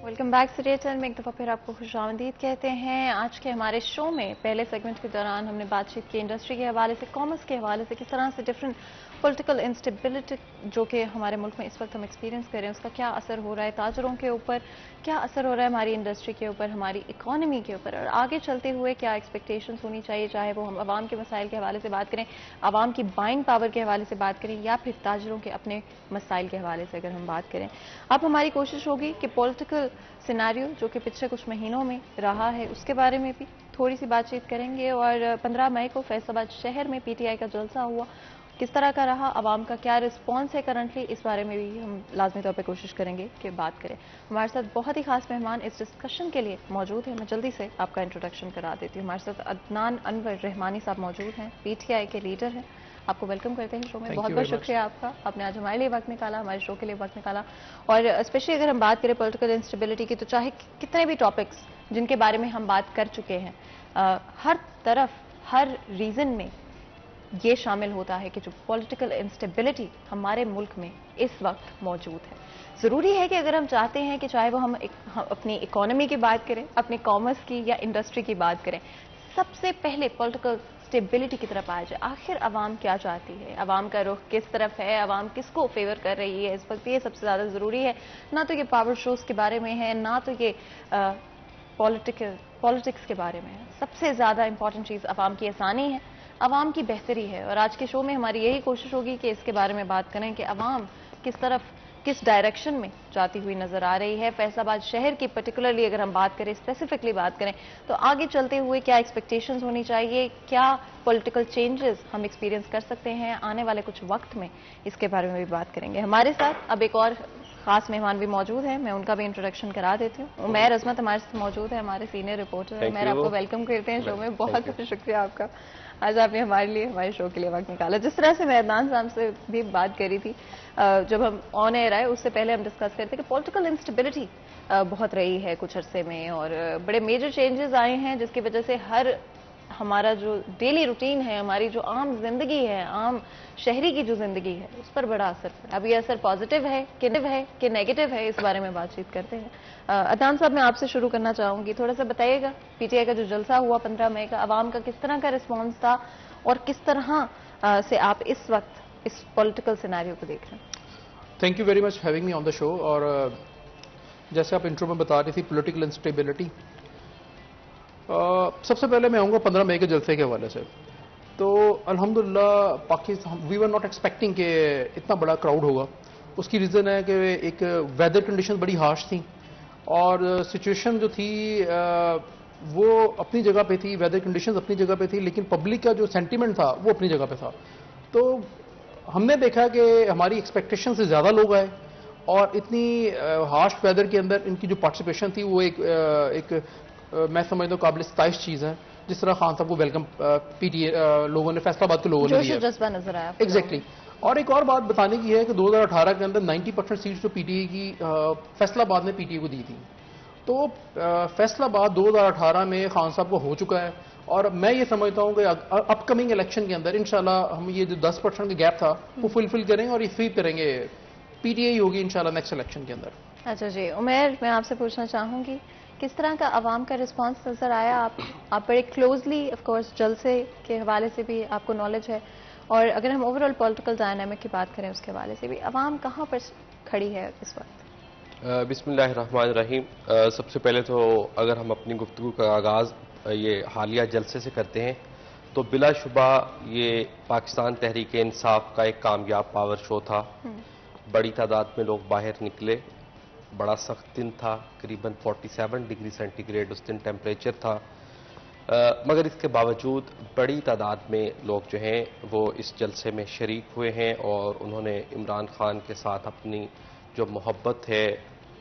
ویلکم بیک سریٹن میں ایک دفعہ پھر آپ کو خوش آمدید کہتے ہیں. آج کے ہمارے شو میں پہلے سیگمنٹ کے دوران ہم نے بات چیت کی انڈسٹری کے حوالے سے، کامرس کے حوالے سے، کس طرح سے ڈفرینٹ پولیٹیکل انسٹیبلٹی جو کہ ہمارے ملک میں اس وقت ہم ایکسپیرینس کر رہے ہیں اس کا کیا اثر ہو رہا ہے تاجروں کے اوپر، کیا اثر ہو رہا ہے ہماری انڈسٹری کے اوپر، ہماری اکانومی کے اوپر، اور آگے چلتے ہوئے کیا ایکسپیکٹیشنز ہونی چاہیے، چاہے وہ ہم عوام کے مسائل کے حوالے سے بات کریں، عوام کی بائنگ پاور کے حوالے سے بات کریں، یا پھر تاجروں کے اپنے مسائل کے حوالے سے اگر ہم بات کریں. اب ہماری کوشش ہوگی کہ پولیٹیکل سیناریو جو کہ پچھلے کچھ مہینوں میں رہا ہے اس کے بارے میں بھی تھوڑی سی بات چیت کریں گے. اور 15 مئی کو فیصل آباد شہر میں پی ٹی آئی کا جلسہ ہوا، کس طرح کا رہا، عوام کا کیا رسپانس ہے کرنٹلی، اس بارے میں بھی ہم لازمی طور پہ کوشش کریں گے کہ بات کریں. ہمارے ساتھ بہت ہی خاص مہمان اس ڈسکشن کے لیے موجود ہیں. میں جلدی سے آپ کا انٹروڈکشن کرا دیتی ہوں. ہمارے ساتھ عدنان انور رحمانی صاحب موجود ہیں، پی ٹی آئی کے لیڈر ہیں. آپ کو ویلکم کرتے ہیں شو میں. بہت بہت شکریہ آپ کا، آپ نے آج ہمارے لیے وقت نکالا، ہمارے شو کے لیے وقت نکالا. اور اسپیشلی اگر ہم بات کریں پولیٹیکل انسٹیبلٹی کی تو چاہے کتنے بھی ٹاپکس جن کے بارے میں ہم بات کر چکے ہیں، ہر طرف ہر ریزن میں یہ شامل ہوتا ہے کہ جو پولیٹیکل انسٹیبلٹی ہمارے ملک میں اس وقت موجود ہے. ضروری ہے کہ اگر ہم چاہتے ہیں کہ چاہے وہ ہم اپنی اکانومی کی بات کریں، اپنی کامرس کی یا انڈسٹری کی بات کریں، سب سے پہلے پولیٹیکل اسٹیبلٹی کی طرف آیا جائے. آخر عوام کیا چاہتی ہے، عوام کا رخ کس طرف ہے، عوام کس کو فیور کر رہی ہے اس وقت، یہ سب سے زیادہ ضروری ہے. نہ تو یہ پاور شوز کے بارے میں ہے، نہ تو یہ پالیٹکس کے بارے میں ہے. سب سے زیادہ امپورٹنٹ چیز عوام کی آسانی ہے، عوام کی بہتری ہے. اور آج کے شو میں ہماری یہی کوشش ہوگی کہ اس کے بارے میں بات کریں کہ عوام کس طرف کس ڈائریکشن میں جاتی ہوئی نظر آ رہی ہے. فیصل آباد شہر کی پرٹیکولرلی اگر ہم بات کریں, اسپیسیفکلی بات کریں, تو آگے چلتے ہوئے کیا ایکسپیکٹیشنز ہونی چاہیے, کیا پولیٹیکل چینجز ہم ایکسپیرینس کر سکتے ہیں آنے والے کچھ وقت میں, اس کے بارے میں بھی بات کریں گے. ہمارے ساتھ اب ایک اور خاص مہمان بھی موجود ہیں, میں ان کا بھی انٹروڈکشن کرا دیتی ہوں. عمیر عظمت ہمارے ساتھ موجود ہے, ہمارے سینئر رپورٹر ہیں. عمیر, آپ کو ویلکم کرتے ہیں شو میں. بہت بہت شکریہ آپ کا, آج آپ نے ہمارے شو کے لیے وقت نکالا. جس طرح سے میں عدنان صاحب سے بھی بات کری تھی جب ہم آن ایئر آئے, اس سے پہلے ہم ڈسکس کرتے کہ پولیٹیکل انسٹیبلٹی بہت رہی ہے کچھ عرصے میں, اور بڑے میجر چینجز آئے ہیں جس کی وجہ سے ہمارا جو ڈیلی روٹین ہے, ہماری جو عام زندگی ہے, عام شہری کی جو زندگی ہے, اس پر بڑا اثر پڑا. اب یہ اثر پازیٹیو ہے کہ نیگیٹو ہے, اس بارے میں بات چیت کرتے ہیں. عدنان صاحب, میں آپ سے شروع کرنا چاہوں گی, تھوڑا سا بتائیے گا پی ٹی آئی کا جو جلسہ ہوا 15 مئی کا, عوام کا کس طرح کا رسپانس تھا, اور کس طرح سے آپ اس وقت اس پولیٹیکل سیناریو کو دیکھ رہے ہیں. Thank you very much having me on the show. اور جیسے آپ انٹرو میں بتا رہی تھی پولیٹیکل انسٹیبلٹی, سب سے پہلے میں آؤں گا 15 مئی کے جلسے کے حوالے سے. تو الحمدللہ پاکستان وی ور ناٹ ایکسپیکٹنگ کہ اتنا بڑا کراؤڈ ہوگا. اس کی ریزن ہے کہ ایک ویدر کنڈیشن بڑی ہارش تھیں, اور سچویشن جو تھی وہ اپنی جگہ پہ تھی, ویدر کنڈیشنز اپنی جگہ پہ تھی, لیکن پبلک کا جو سینٹیمنٹ تھا وہ اپنی جگہ پہ تھا. تو ہم نے دیکھا کہ ہماری ایکسپیکٹیشن سے زیادہ لوگ آئے, اور اتنی ہارش ویدر کے اندر ان کی جو پارٹیسپیشن تھی وہ ایک میں سمجھتا ہوں قابل ستائش چیز ہے. جس طرح خان صاحب کو ویلکم پی ٹی اے لوگوں نے, فیصل آباد کے لوگوں نے دیا, جذبہ نظر آیا. ایگزیکٹلی. اور ایک اور بات بتانے کی ہے کہ 2018 کے اندر 90% سیٹس جو پی ٹی اے کی فیصل آباد نے پی ٹی اے کو دی تھی. تو فیصل آباد 2018 میں خان صاحب کو ہو چکا ہے, اور میں یہ سمجھتا ہوں کہ اپ کمنگ الیکشن کے اندر انشاءاللہ ہم یہ جو 10% کا گیپ تھا وہ فلفل کریں گے, اور یہ سویپ کریں گے. پی ٹی اے ہی ہوگی انشاءاللہ نیکسٹ الیکشن کے اندر. اچھا جی عمیر, میں آپ سے پوچھنا چاہوں گی کس طرح کا عوام کا رسپانس نظر آیا. آپ بڑے کلوزلی آف کورس جلسے کے حوالے سے بھی آپ کو نالج ہے, اور اگر ہم اوور آل پولیٹیکل ڈائنامک کی بات کریں اس کے حوالے سے بھی, عوام کہاں پر کھڑی ہے اس وقت؟ بسم اللہ الرحمن الرحیم. سب سے پہلے تو اگر ہم اپنی گفتگو کا آغاز یہ حالیہ جلسے سے کرتے ہیں تو بلا شبہ یہ پاکستان تحریک انصاف کا ایک کامیاب پاور شو تھا. بڑی تعداد میں لوگ باہر نکلے, بڑا سخت دن تھا, قریباً 47 ڈگری سینٹی گریڈ اس دن ٹیمپریچر تھا, مگر اس کے باوجود بڑی تعداد میں لوگ جو ہیں وہ اس جلسے میں شریک ہوئے ہیں, اور انہوں نے عمران خان کے ساتھ اپنی جو محبت ہے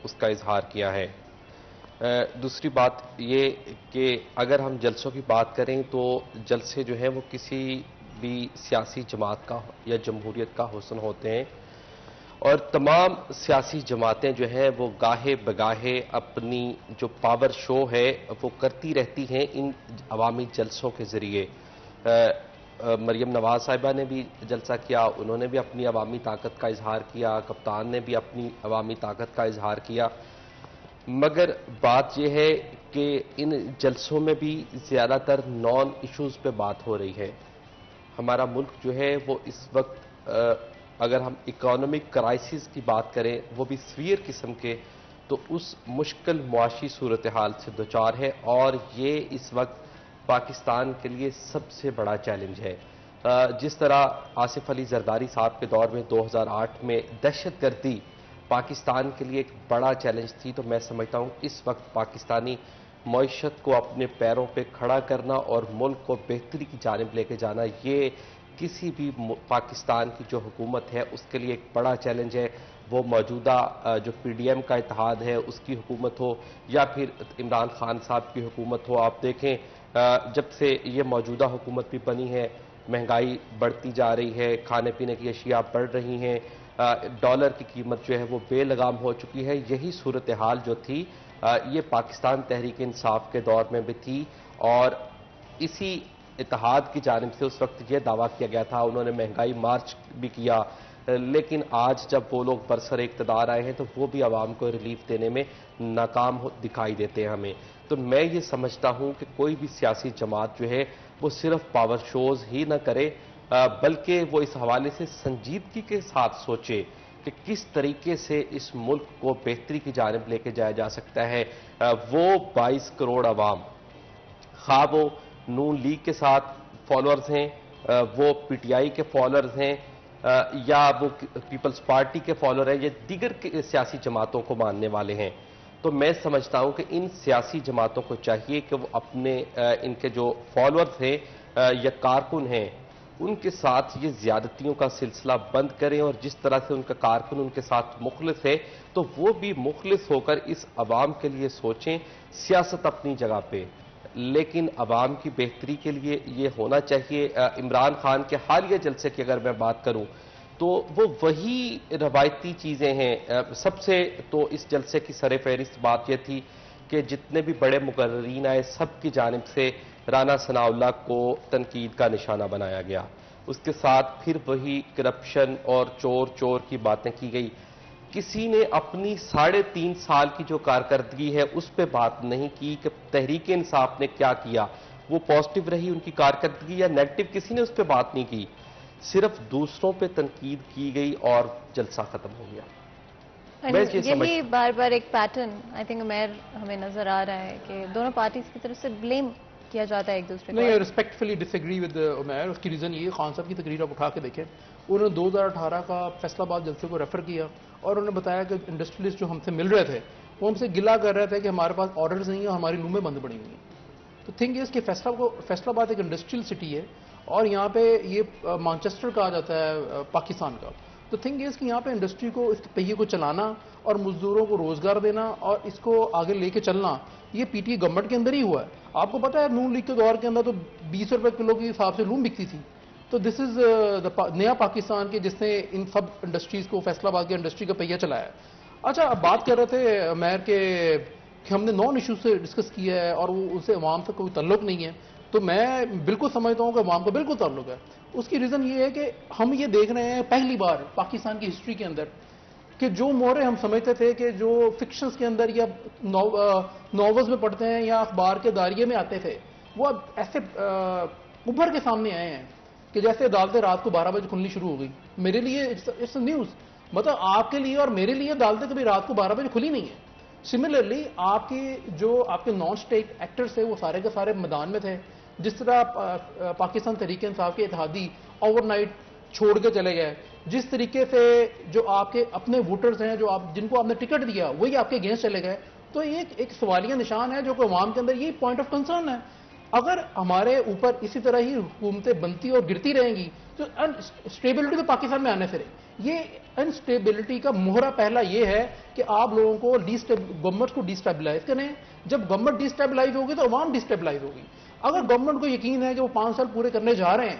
اس کا اظہار کیا ہے. دوسری بات یہ کہ اگر ہم جلسوں کی بات کریں تو جلسے جو ہیں وہ کسی بھی سیاسی جماعت کا یا جمہوریت کا حسن ہوتے ہیں, اور تمام سیاسی جماعتیں جو ہیں وہ گاہے بگاہے اپنی جو پاور شو ہے وہ کرتی رہتی ہیں ان عوامی جلسوں کے ذریعے. مریم نواز صاحبہ نے بھی جلسہ کیا, انہوں نے بھی اپنی عوامی طاقت کا اظہار کیا, کپتان نے بھی اپنی عوامی طاقت کا اظہار کیا. مگر بات یہ ہے کہ ان جلسوں میں بھی زیادہ تر نان ایشوز پہ بات ہو رہی ہے. ہمارا ملک جو ہے وہ اس وقت اگر ہم اکانومک کرائسس کی بات کریں وہ بھی سویر قسم کے, تو اس مشکل معاشی صورتحال سے دوچار ہے, اور یہ اس وقت پاکستان کے لیے سب سے بڑا چیلنج ہے. جس طرح آصف علی زرداری صاحب کے دور میں 2008 میں دہشت گردی پاکستان کے لیے ایک بڑا چیلنج تھی, تو میں سمجھتا ہوں اس وقت پاکستانی معیشت کو اپنے پیروں پہ کھڑا کرنا اور ملک کو بہتری کی جانب لے کے جانا, یہ کسی بھی پاکستان کی جو حکومت ہے اس کے لیے ایک بڑا چیلنج ہے. وہ موجودہ جو پی ڈی ایم کا اتحاد ہے اس کی حکومت ہو یا پھر عمران خان صاحب کی حکومت ہو. آپ دیکھیں جب سے یہ موجودہ حکومت بھی بنی ہے مہنگائی بڑھتی جا رہی ہے, کھانے پینے کی اشیاء بڑھ رہی ہیں, ڈالر کی قیمت جو ہے وہ بے لگام ہو چکی ہے. یہی صورتحال جو تھی یہ پاکستان تحریک انصاف کے دور میں بھی تھی, اور اسی اتحاد کی جانب سے اس وقت یہ دعویٰ کیا گیا تھا, انہوں نے مہنگائی مارچ بھی کیا, لیکن آج جب وہ لوگ برسر اقتدار آئے ہیں تو وہ بھی عوام کو ریلیف دینے میں ناکام دکھائی دیتے ہیں ہمیں. تو میں یہ سمجھتا ہوں کہ کوئی بھی سیاسی جماعت جو ہے وہ صرف پاور شوز ہی نہ کرے, بلکہ وہ اس حوالے سے سنجیدگی کے ساتھ سوچے کہ کس طریقے سے اس ملک کو بہتری کی جانب لے کے جایا جا سکتا ہے. وہ 22 کروڑ عوام, خواہ وہ نون لیگ کے ساتھ فالوورز ہیں, وہ پی ٹی آئی کے فالوورز ہیں, یا وہ پیپلز پارٹی کے فالوور ہیں یا دیگر سیاسی جماعتوں کو ماننے والے ہیں، تو میں سمجھتا ہوں کہ ان سیاسی جماعتوں کو چاہیے کہ وہ اپنے ان کے جو فالوورز ہیں یا کارکن ہیں ان کے ساتھ یہ زیادتیوں کا سلسلہ بند کریں، اور جس طرح سے ان کا کارکن ان کے ساتھ مخلص ہے تو وہ بھی مخلص ہو کر اس عوام کے لیے سوچیں. سیاست اپنی جگہ پہ، لیکن عوام کی بہتری کے لیے یہ ہونا چاہیے. عمران خان کے حالیہ جلسے کی اگر میں بات کروں تو وہ وہی روایتی چیزیں ہیں. سب سے تو اس جلسے کی سر فہرست بات یہ تھی کہ جتنے بھی بڑے مقررین آئے سب کی جانب سے رانا ثناء اللہ کو تنقید کا نشانہ بنایا گیا. اس کے ساتھ پھر وہی کرپشن اور چور کی باتیں کی گئی. کسی نے اپنی 3.5 سال کی جو کارکردگی ہے اس پہ بات نہیں کی کہ تحریک انصاف نے کیا کیا، وہ پازیٹیو رہی ان کی کارکردگی یا نیگیٹو، کسی نے اس پہ بات نہیں کی. صرف دوسروں پہ تنقید کی گئی اور جلسہ ختم ہو گیا. یہی بار بار ایک پیٹرن آئی تھنک عمیر ہمیں نظر آ رہا ہے کہ دونوں پارٹیز کی طرف سے بلیم کیا جاتا ہے ایک دوسرے کو. نہیں، respectfully disagree with Umair. اس کی ریزن یہ خان صاحب کی تقریر آپ اٹھا کے دیکھیں، انہوں نے 2018 کا فیصل آباد جلسے کو ریفر کیا اور انہوں نے بتایا کہ انڈسٹریلسٹ جو ہم سے مل رہے تھے وہ ہم سے گلا کر رہے تھے کہ ہمارے پاس آرڈرز نہیں ہیں اور ہماری لومیں بند پڑی ہوئی ہیں. تو تھنک از کہ فیصل آباد ایک انڈسٹریل سٹی ہے اور یہاں پہ یہ مانچسٹر کہا جاتا ہے پاکستان کا. تو تھنک از کہ یہاں پہ انڈسٹری کو اس پہیے کو چلانا اور مزدوروں کو روزگار دینا اور اس کو آگے لے کے چلنا یہ پی ٹی گورنمنٹ کے اندر ہی ہوا ہے. آپ کو پتا ہے نون لیگ کے دور کے اندر تو 20 روپے کلو کے حساب سے لوم بکتی تھی. تو دس از نیا پاکستان کے جس نے ان سب انڈسٹریز کو فیصل آباد کی انڈسٹری کا پہیہ چلایا ہے. اچھا، اب بات کر رہے تھے عمیر کہ ہم نے نان ایشوز سے ڈسکس کیا ہے اور وہ ان سے عوام سے کوئی تعلق نہیں ہے. تو میں بالکل سمجھتا ہوں کہ عوام کو بالکل تعلق ہے. اس کی ریزن یہ ہے کہ ہم یہ دیکھ رہے ہیں پہلی بار پاکستان کی ہسٹری کے اندر کہ جو مورے ہم سمجھتے تھے کہ جو فکشنز کے اندر یا ناولز میں پڑھتے ہیں یا اخبار کے دائرے میں آتے تھے وہ اب ایسے ابھر کے سامنے آئے ہیں کہ جیسے عدالتیں رات کو 12 بجے کھلنی شروع ہو گئی. میرے لیے اٹس نیوز، مطلب آپ کے لیے اور میرے لیے عدالتیں کبھی رات کو 12 بجے کھلی نہیں ہیں. سملرلی آپ کی جو آپ کے نان اسٹیٹ ایکٹرز تھے وہ سارے کے سارے میدان میں تھے. جس طرح پاکستان تحریک انصاف کے اتحادی اوور نائٹ چھوڑ کے چلے گئے، جس طریقے سے جو آپ کے اپنے ووٹرز ہیں جو جن کو آپ نے ٹکٹ دیا وہی آپ کے اگینسٹ چلے گئے، تو ایک سوالیہ نشان ہے جو کہ عوام کے اندر یہ پوائنٹ آف کنسرن ہے. اگر ہمارے اوپر اسی طرح ہی حکومتیں بنتی اور گرتی رہیں گی تو انسٹیبلٹی تو پاکستان میں آنے سے رہے. یہ انسٹیبلٹی کا مہرہ پہلا یہ ہے کہ آپ لوگوں کو گورنمنٹ کو ڈیسٹیبلائز کریں. جب گورنمنٹ ڈیسٹیبلائز ہوگی تو عوام ڈیسٹیبلائز ہوگی. اگر گورنمنٹ کو یقین ہے کہ وہ 5 سال پورے کرنے جا رہے ہیں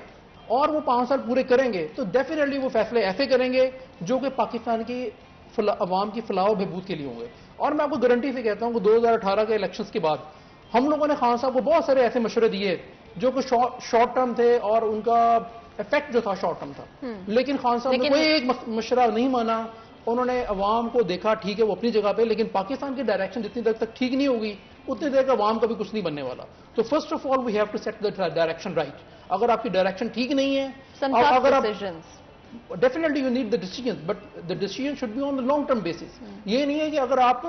اور وہ 5 سال پورے کریں گے تو ڈیفینیٹلی وہ فیصلے ایسے کریں گے جو کہ پاکستان کی عوام کی فلاح و بہبود کے لیے ہوں گے. اور میں آپ کو گارنٹی سے کہتا ہوں کہ 2018 کے الیکشنز کے بعد ہم لوگوں نے خان صاحب کو بہت سارے ایسے مشورے دیے جو کہ شارٹ ٹرم تھے اور ان کا افیکٹ جو تھا شارٹ ٹرم تھا، لیکن خان صاحب نے کوئی ایک مشورہ نہیں مانا. انہوں نے عوام کو دیکھا ٹھیک ہے وہ اپنی جگہ پہ، لیکن پاکستان کی ڈائریکشن جتنی دیر تک ٹھیک نہیں ہوگی اتنی دیر کا عوام کا بھی کچھ نہیں بننے والا. تو first of all we have to set the direction right. اگر آپ کی ڈائریکشن ٹھیک نہیں ہے، اگر آپ definitely you need the decisions but the decision should be on the long term basis. یہ نہیں ہے کہ اگر آپ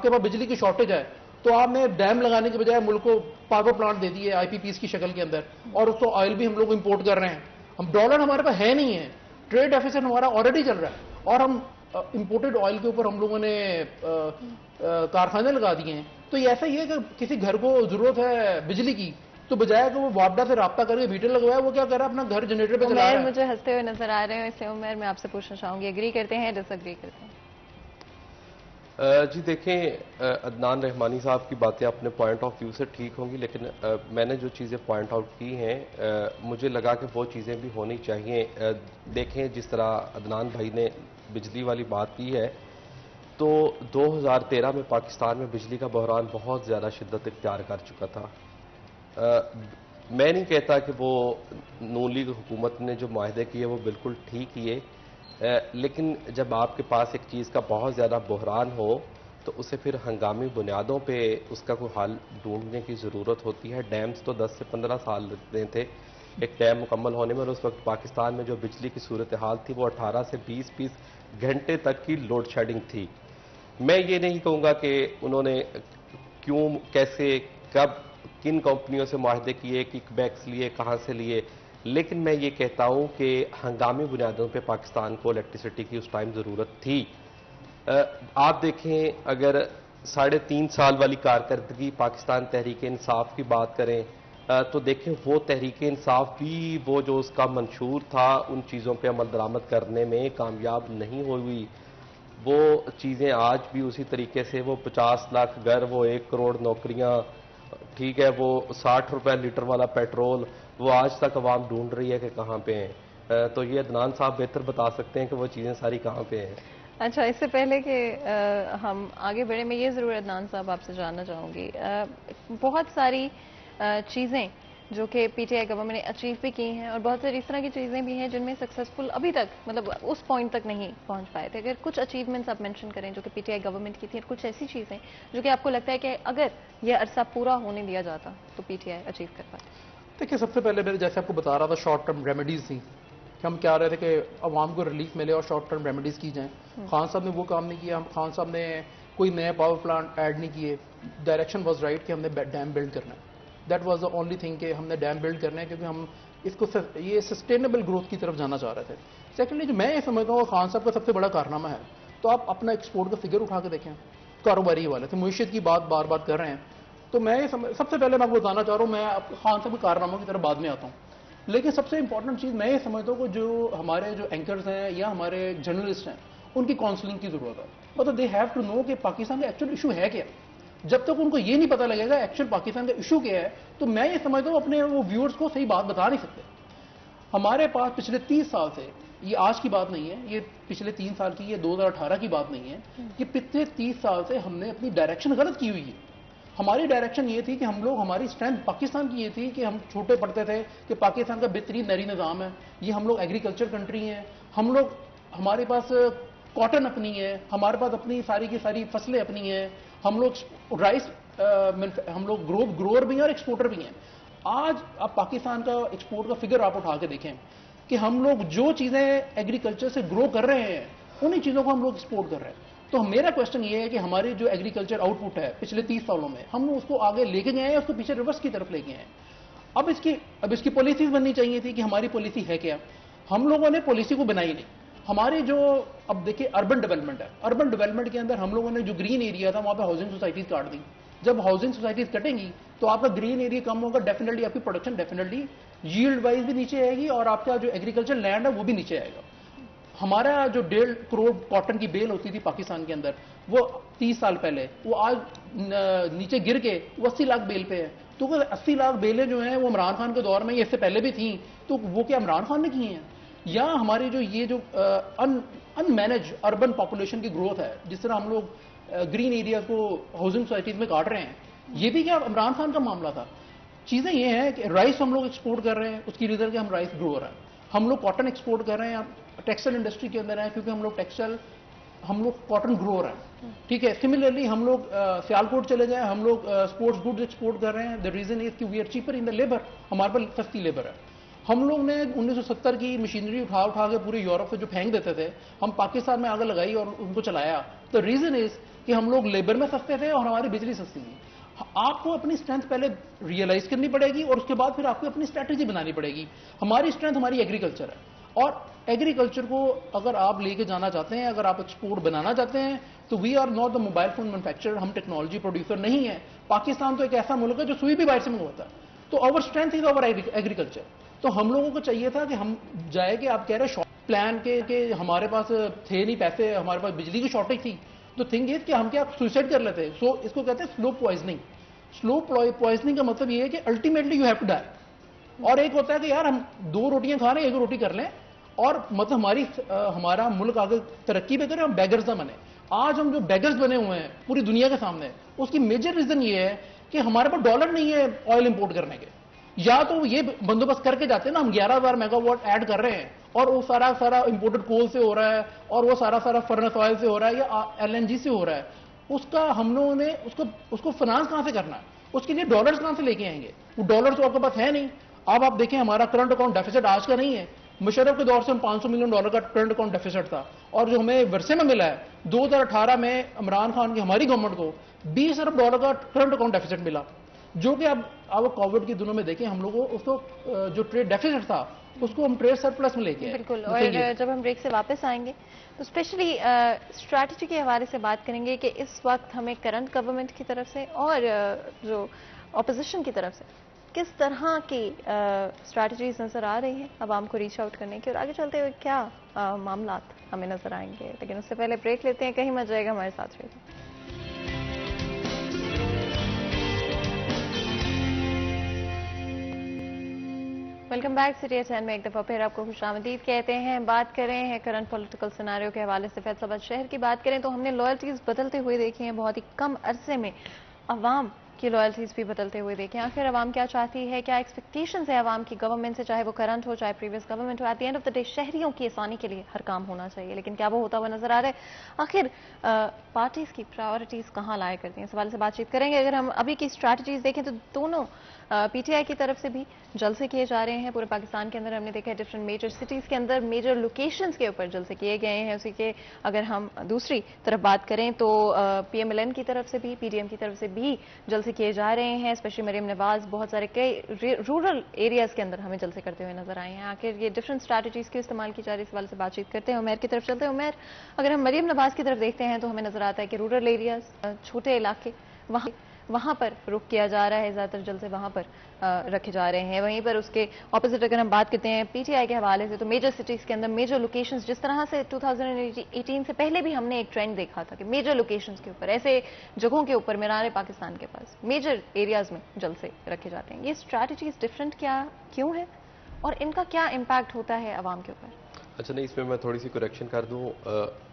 کے پاس بجلی کی شارٹیج ہے تو آپ نے ڈیم لگانے کے بجائے ملک کو پاور پلانٹ دے دیے آئی پی پیز کی شکل کے اندر، اور اس کو آئل بھی ہم لوگ امپورٹ کر رہے ہیں. ہم ڈالر ہمارے پاس ہے نہیں ہے، ٹریڈ ڈیفیسٹ ہمارا آلریڈی چل رہا ہے اور ہم امپورٹڈ آئل کے اوپر ہم لوگوں نے کارخانے لگا دیے ہیں. تو یہ ایسا ہی ہے کہ کسی گھر کو ضرورت ہے بجلی کی تو بجائے کہ وہ وابڈا سے رابطہ کر کے میٹر لگوایا وہ کیا کر رہا ہے اپنا گھر جنریٹر پہ چلا رہا ہے. مجھے ہنستے ہوئے نظر آ رہے ہیں، اس لیے عمیر میں آپ سے پوچھنا چاہوں گی ایگری کرتے ہیں ڈس ایگری کرتے ہیں؟ جی دیکھیں، عدنان رحمانی صاحب کی باتیں اپنے پوائنٹ آف ویو سے ٹھیک ہوں گی، لیکن میں نے جو چیزیں پوائنٹ آؤٹ کی ہیں مجھے لگا کہ وہ چیزیں بھی ہونی چاہیے. دیکھیں جس طرح عدنان بھائی نے بجلی والی بات کی ہے تو 2013 میں پاکستان میں بجلی کا بحران بہت زیادہ شدت اختیار کر چکا تھا. میں نہیں کہتا کہ وہ نون لیگ حکومت نے جو معاہدے کیے وہ بالکل ٹھیک کیے، لیکن جب آپ کے پاس ایک چیز کا بہت زیادہ بحران ہو تو اسے پھر ہنگامی بنیادوں پہ اس کا کوئی حل ڈھونڈنے کی ضرورت ہوتی ہے. ڈیمز تو 10 سے 15 سال لگتے تھے ایک ڈیم مکمل ہونے میں، اور اس وقت پاکستان میں جو بجلی کی صورتحال تھی وہ 18 سے 20 گھنٹے تک کی لوڈ شیڈنگ تھی. میں یہ نہیں کہوں گا کہ انہوں نے کیوں، کیسے، کب، کن کمپنیوں سے معاہدے کیے، کک بیکس لیے، کہاں سے لیے، لیکن میں یہ کہتا ہوں کہ ہنگامی بنیادوں پہ پاکستان کو الیکٹریسٹی کی اس ٹائم ضرورت تھی. آپ دیکھیں اگر 3.5 سال والی کارکردگی پاکستان تحریک انصاف کی بات کریں تو دیکھیں وہ تحریک انصاف بھی وہ جو اس کا منشور تھا ان چیزوں پہ عمل درآمد کرنے میں کامیاب نہیں ہوئی. وہ چیزیں آج بھی اسی طریقے سے وہ 50 لاکھ گھر، وہ 1 کروڑ نوکریاں، ٹھیک ہے، وہ 60 روپے لیٹر والا پیٹرول، وہ آج تک عوام ڈھونڈ رہی ہے کہ کہاں پہ ہیں. تو یہ عدنان صاحب بہتر بتا سکتے ہیں کہ وہ چیزیں ساری کہاں پہ ہیں. اچھا، اس سے پہلے کہ ہم آگے بڑھیں میں یہ ضرور عدنان صاحب آپ سے جاننا چاہوں گی، بہت ساری چیزیں جو کہ پی ٹی آئی گورنمنٹ نے اچیو بھی کی ہیں اور بہت ساری اس طرح کی چیزیں بھی ہیں جن میں سکسیسفل ابھی تک مطلب اس پوائنٹ تک نہیں پہنچ پائے تھے. اگر کچھ اچیومنٹس آپ مینشن کریں جو کہ پی ٹی آئی گورنمنٹ کی تھی اور کچھ ایسی چیزیں جو کہ آپ کو لگتا ہے کہ اگر یہ عرصہ پورا ہونے دیا جاتا تو پی ٹی آئی اچیو کر پاتے. دیکھیے، سب سے پہلے میں جیسے آپ کو بتا رہا تھا شارٹ ٹرم ریمیڈیز تھیں کہ ہم کیا رہے تھے کہ عوام کو ریلیف ملے اور شارٹ ٹرم ریمیڈیز کی جائیں. خان صاحب نے وہ کام نہیں کیا. خان صاحب نے کوئی نئے پاور پلانٹ ایڈ نہیں کیے. ڈائریکشن واز رائٹ کہ ہم نے ڈیم بلڈ کرنا ہے. That was the only thing کہ ہم نے ڈیم بلڈ کرنا ہے کیونکہ ہم اس کو یہ سسٹینیبل گروتھ کی طرف جانا چاہ رہے تھے. سیکنڈلی جو میں یہ سمجھتا ہوں خان صاحب کا سب سے بڑا کارنامہ ہے تو آپ اپنا ایکسپورٹ کا فگر اٹھا کے دیکھیں. کاروباری والے تھے، معیشت کی بات بار بار کر رہے ہیں. تو میں سب سے پہلے میں آپ کو بتانا چاہ رہا ہوں، میں خان صاحب کے کارناموں کی طرف بعد میں آتا ہوں، لیکن سب سے امپورٹنٹ چیز میں یہ سمجھتا ہوں کہ جو ہمارے جو اینکرز ہیں یا ہمارے جرنلسٹ ہیں ان کی کاؤنسلنگ کی ضرورت ہے. مطلب دے ہیو ٹو نو کہ پاکستان کا ایکچوئل ایشو ہے کیا. جب تک ان کو یہ نہیں پتا لگے گا ایکچوئل پاکستان کا ایشو کیا ہے تو میں یہ سمجھتا ہوں اپنے وہ ویورز کو صحیح بات بتا نہیں سکتے. ہمارے پاس پچھلے 30 سال سے، یہ آج کی بات نہیں ہے، یہ پچھلے 3 سال کی، یہ 2018 کی بات نہیں ہے، کہ پچھلے 30 سال سے ہم نے اپنی ڈائریکشن غلط کی ہوئی ہے. ہماری ڈائریکشن یہ تھی کہ ہم لوگ، ہماری اسٹرینتھ پاکستان کی یہ تھی کہ ہم چھوٹے پڑھتے تھے کہ پاکستان کا بہترین نری نظام ہے، یہ ہم لوگ ایگریکلچر کنٹری ہیں، ہم لوگ، ہمارے پاس کاٹن اپنی ہے، ہمارے پاس اپنی ساری کی ساری فصلیں اپنی ہیں، ہم لوگ رائس، ہم لوگ گروور بھی ہیں اور ایکسپورٹر بھی ہیں. آج آپ پاکستان کا ایکسپورٹ کا فگر آپ اٹھا کے دیکھیں کہ ہم لوگ جو چیزیں ایگریکلچر سے گرو کر رہے ہیں انہی چیزوں کو ہم لوگ ایکسپورٹ کر رہے ہیں. تو میرا کوشچن یہ ہے کہ ہماری جو ایگریکلچر آؤٹ پٹ ہے پچھلے 30 سالوں میں ہم اس کو آگے لے کے گئے ہیں، اس کو پیچھے ریورس کی طرف لے گئے ہیں. اب اس کی پالیسیز بننی چاہیے تھی کہ ہماری پالیسی ہے کیا. ہم لوگوں نے پالیسی کو بنائی نہیں. ہماری جو، اب دیکھیں اربن ڈیولپمنٹ ہے، اربن ڈیولپمنٹ کے اندر ہم لوگوں نے جو گرین ایریا تھا وہاں پہ ہاؤسنگ سوسائٹیز کاٹ دی. جب ہاؤسنگ سوسائٹیز کٹیں گی تو آپ کا گرین ایریا کم ہوگا، ڈیفینیٹلی آپ کی پروڈکشن ڈیفینیٹلی ییلڈ وائز بھی نیچے آئے گی اور آپ کا جو ایگریکلچر لینڈ ہے وہ بھی نیچے آئے گا. ہمارا جو 1.5 کروڑ کاٹن کی بیل ہوتی تھی پاکستان کے اندر وہ 30 سال پہلے، وہ آج نیچے گر کے وہ 80 لاکھ بیل پہ ہے. تو 80 لاکھ بیلیں جو ہیں وہ عمران خان کے دور میں، یہ اس سے پہلے بھی تھیں، تو وہ کیا عمران خان نے کی ہیں؟ یا ہماری جو یہ جو ان مینج اربن پاپولیشن کی گروتھ ہے، جس طرح ہم لوگ گرین ایریا کو ہاؤسنگ سوسائٹیز میں کاٹ رہے ہیں، یہ بھی کیا عمران خان کا معاملہ تھا؟ چیزیں یہ ہیں کہ رائس ہم لوگ ایکسپورٹ کر رہے ہیں، اس کی ریزن کہ ہم رائس گروور ہیں. ہم لوگ کاٹن ایکسپورٹ کر رہے ہیں، ٹیکسٹائل انڈسٹری کے اندر ہیں کیونکہ ہم لوگ کاٹن گروور ہیں. ٹھیک ہے. سملرلی ہم لوگ سیالکوٹ چلے جائیں، ہم لوگ اسپورٹس گڈز ایکسپورٹ کر رہے ہیں. دا ریزن از کہ we are cheaper in the labour, ہمارے پاس سستی لیبر ہے. ہم لوگ نے 1970 کی مشینری اٹھا کے پورے یورپ سے جو پھینک دیتے تھے ہم پاکستان میں آگ لگائی اور ان کو چلایا. دا ریزن از کہ ہم لوگ لیبر میں سستے تھے اور ہماری بجلی سستی تھی. آپ کو اپنی اسٹرینتھ پہلے ریئلائز کرنی پڑے گی اور اس کے بعد پھر آپ کو اپنی اسٹریٹجی بنانی پڑے گی. ہماری اسٹرینتھ ہماری ایگریکلچر ہے اور ایگریکلچر کو اگر آپ لے کے جانا چاہتے ہیں، اگر آپ ایکسپورٹ بنانا چاہتے ہیں تو we are not the mobile phone manufacturer, ہم ٹیکنالوجی پروڈیوسر نہیں ہیں. پاکستان تو ایک ایسا ملک ہے جو سوئی بھی باہر سے منگواتا ہے. تو آور اسٹرینتھ از آور ایگریکلچر. تو ہم لوگوں کو چاہیے تھا کہ ہم جائے کہ آپ کہہ رہے شارٹ پلان کے کہ ہمارے پاس تھے نہیں پیسے، ہمارے پاس بجلی کی شارٹیج تھی. تو تھنگ از کہ ہم کیا سوئسائڈ کر لیتے. سو اس کو کہتے ہیں سلو پوائزننگ. سلو پوائزننگ کا مطلب یہ ہے کہ ultimately you have to die. اور ایک ہوتا ہے کہ یار ہم 2 روٹیاں کھا رہے ہیں، 1 روٹی کر لیں اور مطلب ہمارا ملک آگے ترقی پہ کرے، ہم بیگرز نہ بنے. آج ہم جو بیگرز بنے ہوئے ہیں پوری دنیا کے سامنے، اس کی میجر ریزن یہ ہے کہ ہمارے پاس ڈالر نہیں ہے آئل امپورٹ کرنے کے. یا تو یہ بندوبست کر کے جاتے ہیں نا، ہم 11,000 میگا واٹ ایڈ کر رہے ہیں اور وہ سارا امپورٹڈ کول سے ہو رہا ہے اور وہ سارا فرنس آئل سے ہو رہا ہے یا LNG سے ہو رہا ہے. اس کا ہم لوگوں نے اس کو فنانس کہاں سے کرنا ہے؟ اس کے لیے ڈالرز کہاں سے لے کے آئیں گے؟ وہ ڈالرز تو آپ کے پاس ہے نہیں. اب آپ دیکھیں ہمارا کرنٹ اکاؤنٹ ڈیفیسٹ آج کا نہیں ہے. مشرف کے دور سے ہم $500 ملین کا کرنٹ اکاؤنٹ ڈیفیسٹ تھا اور جو ہمیں ورثے میں ملا ہے 2018 میں عمران خان کی ہماری گورنمنٹ کو $20 ارب کا کرنٹ اکاؤنٹ ڈیفیسٹ ملا. جو کہ اب کووڈ کے دنوں میں دیکھیں ہم لوگوں اس کو جو ٹریڈ ڈیفیسٹ تھا اس کو ہم ٹریڈ سرپلس میں لے کے آئے. بالکل. اور جب ہم بریک سے واپس آئیں گے تو اسپیشلی اسٹریٹجی کے حوالے سے بات کریں گے کہ اس وقت ہمیں کرنٹ گورنمنٹ کی طرف سے اور جو اپوزیشن کی طرف سے کس طرح کی اسٹریٹجیز نظر آ رہی ہیں عوام کو ریچ آؤٹ کرنے کی اور آگے چلتے ہوئے کیا معاملات ہمیں نظر آئیں گے. لیکن اس سے پہلے بریک لیتے ہیں, کہیں مت جائے گا, ہمارے ساتھ رہیے. Welcome back. سٹی ایٹ 10 میں ایک دفعہ پھر آپ کو خوش آمدید کہتے ہیں. بات کریں ہیں کرنٹ پولیٹیکل سیناریو کے حوالے سے فیصل آباد شہر کی بات کریں تو ہم نے لائلٹیز بدلتے ہوئے دیکھی ہیں. بہت ہی کم عرصے میں عوام کی لائلٹیز بھی بدلتے ہوئے دیکھیں. آخر عوام کیا چاہتی ہے, کیا ایکسپیکٹیشنز ہے عوام کی گورنمنٹ سے, چاہے وہ کرنٹ ہو چاہے پریویس گورنمنٹ ہو. At the end of the day شہریوں کی آسانی کے لیے ہر کام ہونا چاہیے, لیکن کیا وہ ہوتا ہوا نظر آ رہا ہے؟ آخر پارٹیز کی پرائیورٹیز کہاں لایا کرتی ہیں, اس حوالے سے بات چیت کریں گے. اگر ہم ابھی کی اسٹریٹجیز دیکھیں تو دونوں پی ٹی آئی کی طرف سے بھی جلسے کیے جا رہے ہیں. پورے پاکستان کے اندر ہم نے دیکھا ہے ڈفرنٹ میجر سٹیز کے اندر میجر لوکیشنز کے اوپر جلسے کیے گئے ہیں. اسی کے اگر ہم دوسری طرف بات کریں تو پی ایم ایل این کی طرف سے بھی پی ڈی ایم کی طرف سے بھی جلسے کیے جا رہے ہیں. اسپیشلی مریم نواز بہت سارے کئی رورل ایریاز کے اندر ہمیں جلسے کرتے ہوئے نظر آئے ہیں. آخر یہ ڈفرنٹ اسٹریٹجیز کیوں استعمال کی جا رہی ہے, اس حوالے سے بات چیت کرتے ہیں. عمیر کی طرف چلتے ہیں. عمیر, اگر ہم مریم نواز کی طرف دیکھتے ہیں تو ہمیں نظر آتا ہے کہ رورل ایریاز, چھوٹے علاقے, وہاں پر رخ کیا جا رہا ہے, زیادہ تر جلسے وہاں پر رکھے جا رہے ہیں. وہیں پر اس کے اپوزٹ اگر ہم بات کرتے ہیں پی ٹی آئی کے حوالے سے تو میجر سٹیز کے اندر میجر لوکیشنز, جس طرح سے 2018 سے پہلے بھی ہم نے ایک ٹرینڈ دیکھا تھا کہ میجر لوکیشنز کے اوپر, ایسے جگہوں کے اوپر مینار پاکستان کے پاس میجر ایریاز میں جلسے رکھے جاتے ہیں. یہ اسٹریٹجیز ڈفرینٹ کیوں ہے اور ان کا کیا امپیکٹ ہوتا ہے عوام کے اوپر؟ اچھا نہیں, اس میں تھوڑی سی کریکشن کر دوں.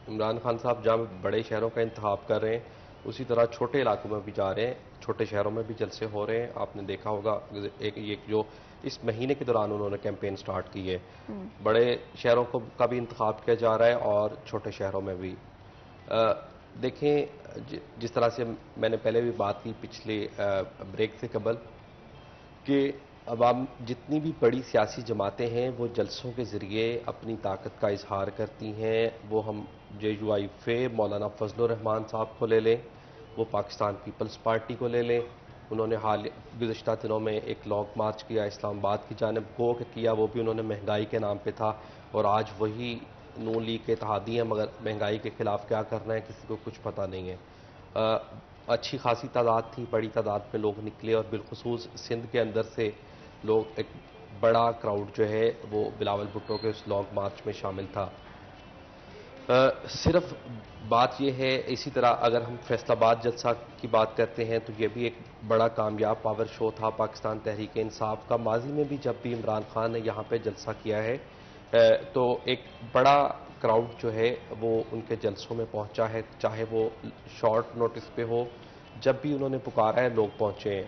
عمران خان صاحب جہاں بڑے شہروں کا انتخاب کر رہے ہیں اسی طرح چھوٹے علاقوں میں بھی جا رہے ہیں, چھوٹے شہروں میں بھی جلسے ہو رہے ہیں. آپ نے دیکھا ہوگا ایک جو اس مہینے کے دوران انہوں نے کیمپین سٹارٹ کی ہے, بڑے شہروں کا بھی انتخاب کیا جا رہا ہے اور چھوٹے شہروں میں بھی. دیکھیں جس طرح سے میں نے پہلے بھی بات کی پچھلے بریک سے قبل کہ عوام جتنی بھی بڑی سیاسی جماعتیں ہیں وہ جلسوں کے ذریعے اپنی طاقت کا اظہار کرتی ہیں. وہ ہم جے یو آئی فے مولانا فضل الرحمان صاحب کو لے لیں, وہ پاکستان پیپلز پارٹی کو لے لیں, انہوں نے گزشتہ دنوں میں ایک لانگ مارچ کیا اسلام آباد کی جانب کو کیا, وہ بھی انہوں نے مہنگائی کے نام پہ تھا. اور آج وہی نون لیگ کے اتحادی ہیں مگر مہنگائی کے خلاف کیا کرنا ہے کسی کو کچھ پتہ نہیں ہے. اچھی خاصی تعداد تھی, بڑی تعداد میں لوگ نکلے اور بالخصوص سندھ کے اندر سے لوگ, ایک بڑا کراؤڈ جو ہے وہ بلاول بھٹو کے اس لانگ مارچ میں شامل تھا. صرف بات یہ ہے, اسی طرح اگر ہم فیصل آباد جلسہ کی بات کرتے ہیں تو یہ بھی ایک بڑا کامیاب پاور شو تھا پاکستان تحریک انصاف کا. ماضی میں بھی جب بھی عمران خان نے یہاں پہ جلسہ کیا ہے تو ایک بڑا کراؤڈ جو ہے وہ ان کے جلسوں میں پہنچا ہے, چاہے وہ شارٹ نوٹس پہ ہو, جب بھی انہوں نے پکارا ہے لوگ پہنچے ہیں.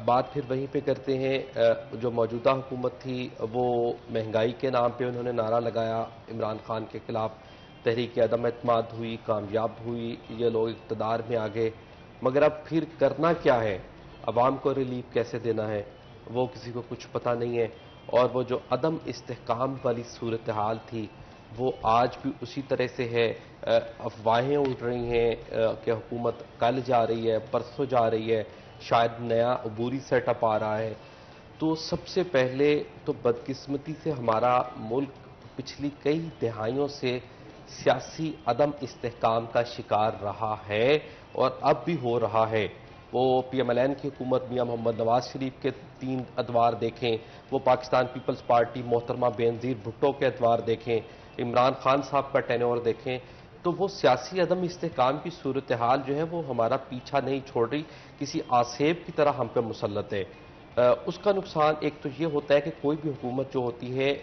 بات پھر وہیں پہ کرتے ہیں, جو موجودہ حکومت تھی وہ مہنگائی کے نام پہ انہوں نے نعرہ لگایا عمران خان کے خلاف, تحریک عدم اعتماد ہوئی, کامیاب ہوئی, یہ لوگ اقتدار میں آ گئے. مگر اب پھر کرنا کیا ہے, عوام کو ریلیف کیسے دینا ہے وہ کسی کو کچھ پتہ نہیں ہے. اور وہ جو عدم استحکام والی صورتحال تھی وہ آج بھی اسی طرح سے ہے. افواہیں اڑ رہی ہیں کہ حکومت کل جا رہی ہے, پرسوں جا رہی ہے, شاید نیا عبوری سیٹ اپ آ رہا ہے. تو سب سے پہلے تو بدقسمتی سے ہمارا ملک پچھلی کئی دہائیوں سے سیاسی عدم استحکام کا شکار رہا ہے اور اب بھی ہو رہا ہے. وہ پی ایم ایل این کی حکومت میاں محمد نواز شریف کے 3 ادوار دیکھیں, وہ پاکستان پیپلز پارٹی محترمہ بینظیر بھٹو کے ادوار دیکھیں, عمران خان صاحب کا ٹینور دیکھیں, تو وہ سیاسی عدم استحکام کی صورتحال جو ہے وہ ہمارا پیچھا نہیں چھوڑ رہی, کسی آسیب کی طرح ہم پہ مسلط ہے. اس کا نقصان ایک تو یہ ہوتا ہے کہ کوئی بھی حکومت جو ہوتی ہے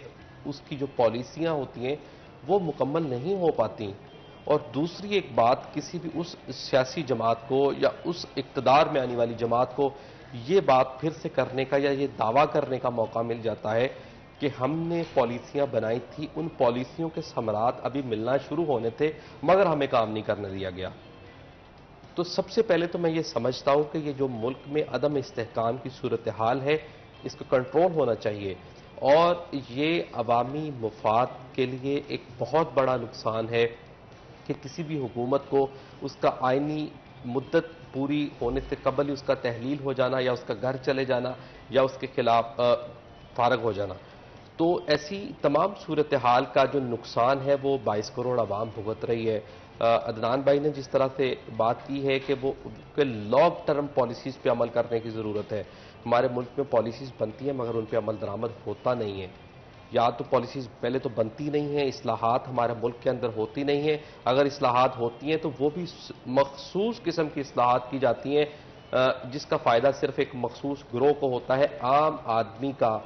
اس کی جو پالیسیاں ہوتی ہیں وہ مکمل نہیں ہو پاتی, اور دوسری ایک بات, کسی بھی اس سیاسی جماعت کو یا اس اقتدار میں آنے والی جماعت کو یہ بات پھر سے کرنے کا یا یہ دعویٰ کرنے کا موقع مل جاتا ہے کہ ہم نے پالیسیاں بنائی تھی, ان پالیسیوں کے ثمرات ابھی ملنا شروع ہونے تھے مگر ہمیں کام نہیں کرنے دیا گیا. تو سب سے پہلے تو میں یہ سمجھتا ہوں کہ یہ جو ملک میں عدم استحکام کی صورتحال ہے اس کو کنٹرول ہونا چاہیے, اور یہ عوامی مفاد کے لیے ایک بہت بڑا نقصان ہے کہ کسی بھی حکومت کو اس کا آئینی مدت پوری ہونے سے قبل ہی اس کا تحلیل ہو جانا یا اس کا گھر چلے جانا یا اس کے خلاف فارغ ہو جانا. تو ایسی تمام صورتحال کا جو نقصان ہے وہ 22 کروڑ عوام بھگت رہی ہے. عدنان بھائی نے جس طرح سے بات کی ہے کہ وہ لانگ ٹرم پالیسیز پہ عمل کرنے کی ضرورت ہے. ہمارے ملک میں پالیسیز بنتی ہیں مگر ان پہ عمل درآمد ہوتا نہیں ہے. یا تو پالیسیز پہلے تو بنتی نہیں ہیں, اصلاحات ہمارے ملک کے اندر ہوتی نہیں ہیں, اگر اصلاحات ہوتی ہیں تو وہ بھی مخصوص قسم کی اصلاحات کی جاتی ہیں جس کا فائدہ صرف ایک مخصوص گروہ کو ہوتا ہے. عام آدمی کا,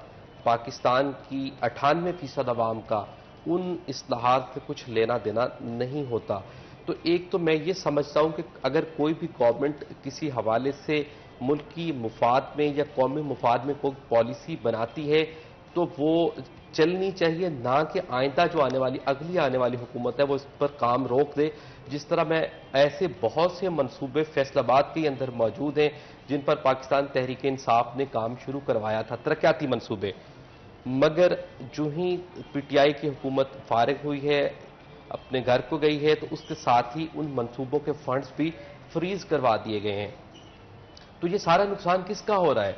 پاکستان کی 98% عوام کا ان اصلاحات سے کچھ لینا دینا نہیں ہوتا. تو ایک تو میں یہ سمجھتا ہوں کہ اگر کوئی بھی گورنمنٹ کسی حوالے سے ملکی مفاد میں یا قومی مفاد میں کوئی پالیسی بناتی ہے تو وہ چلنی چاہیے, نہ کہ آئندہ جو اگلی آنے والی حکومت ہے وہ اس پر کام روک دے. جس طرح میں ایسے بہت سے منصوبے فیصل آباد کے اندر موجود ہیں جن پر پاکستان تحریک انصاف نے کام شروع کروایا تھا, ترقیاتی منصوبے, مگر جو ہی پی ٹی آئی کی حکومت فارغ ہوئی ہے, اپنے گھر کو گئی ہے, تو اس کے ساتھ ہی ان منصوبوں کے فنڈز بھی فریز کروا دیے گئے ہیں. تو یہ سارا نقصان کس کا ہو رہا ہے؟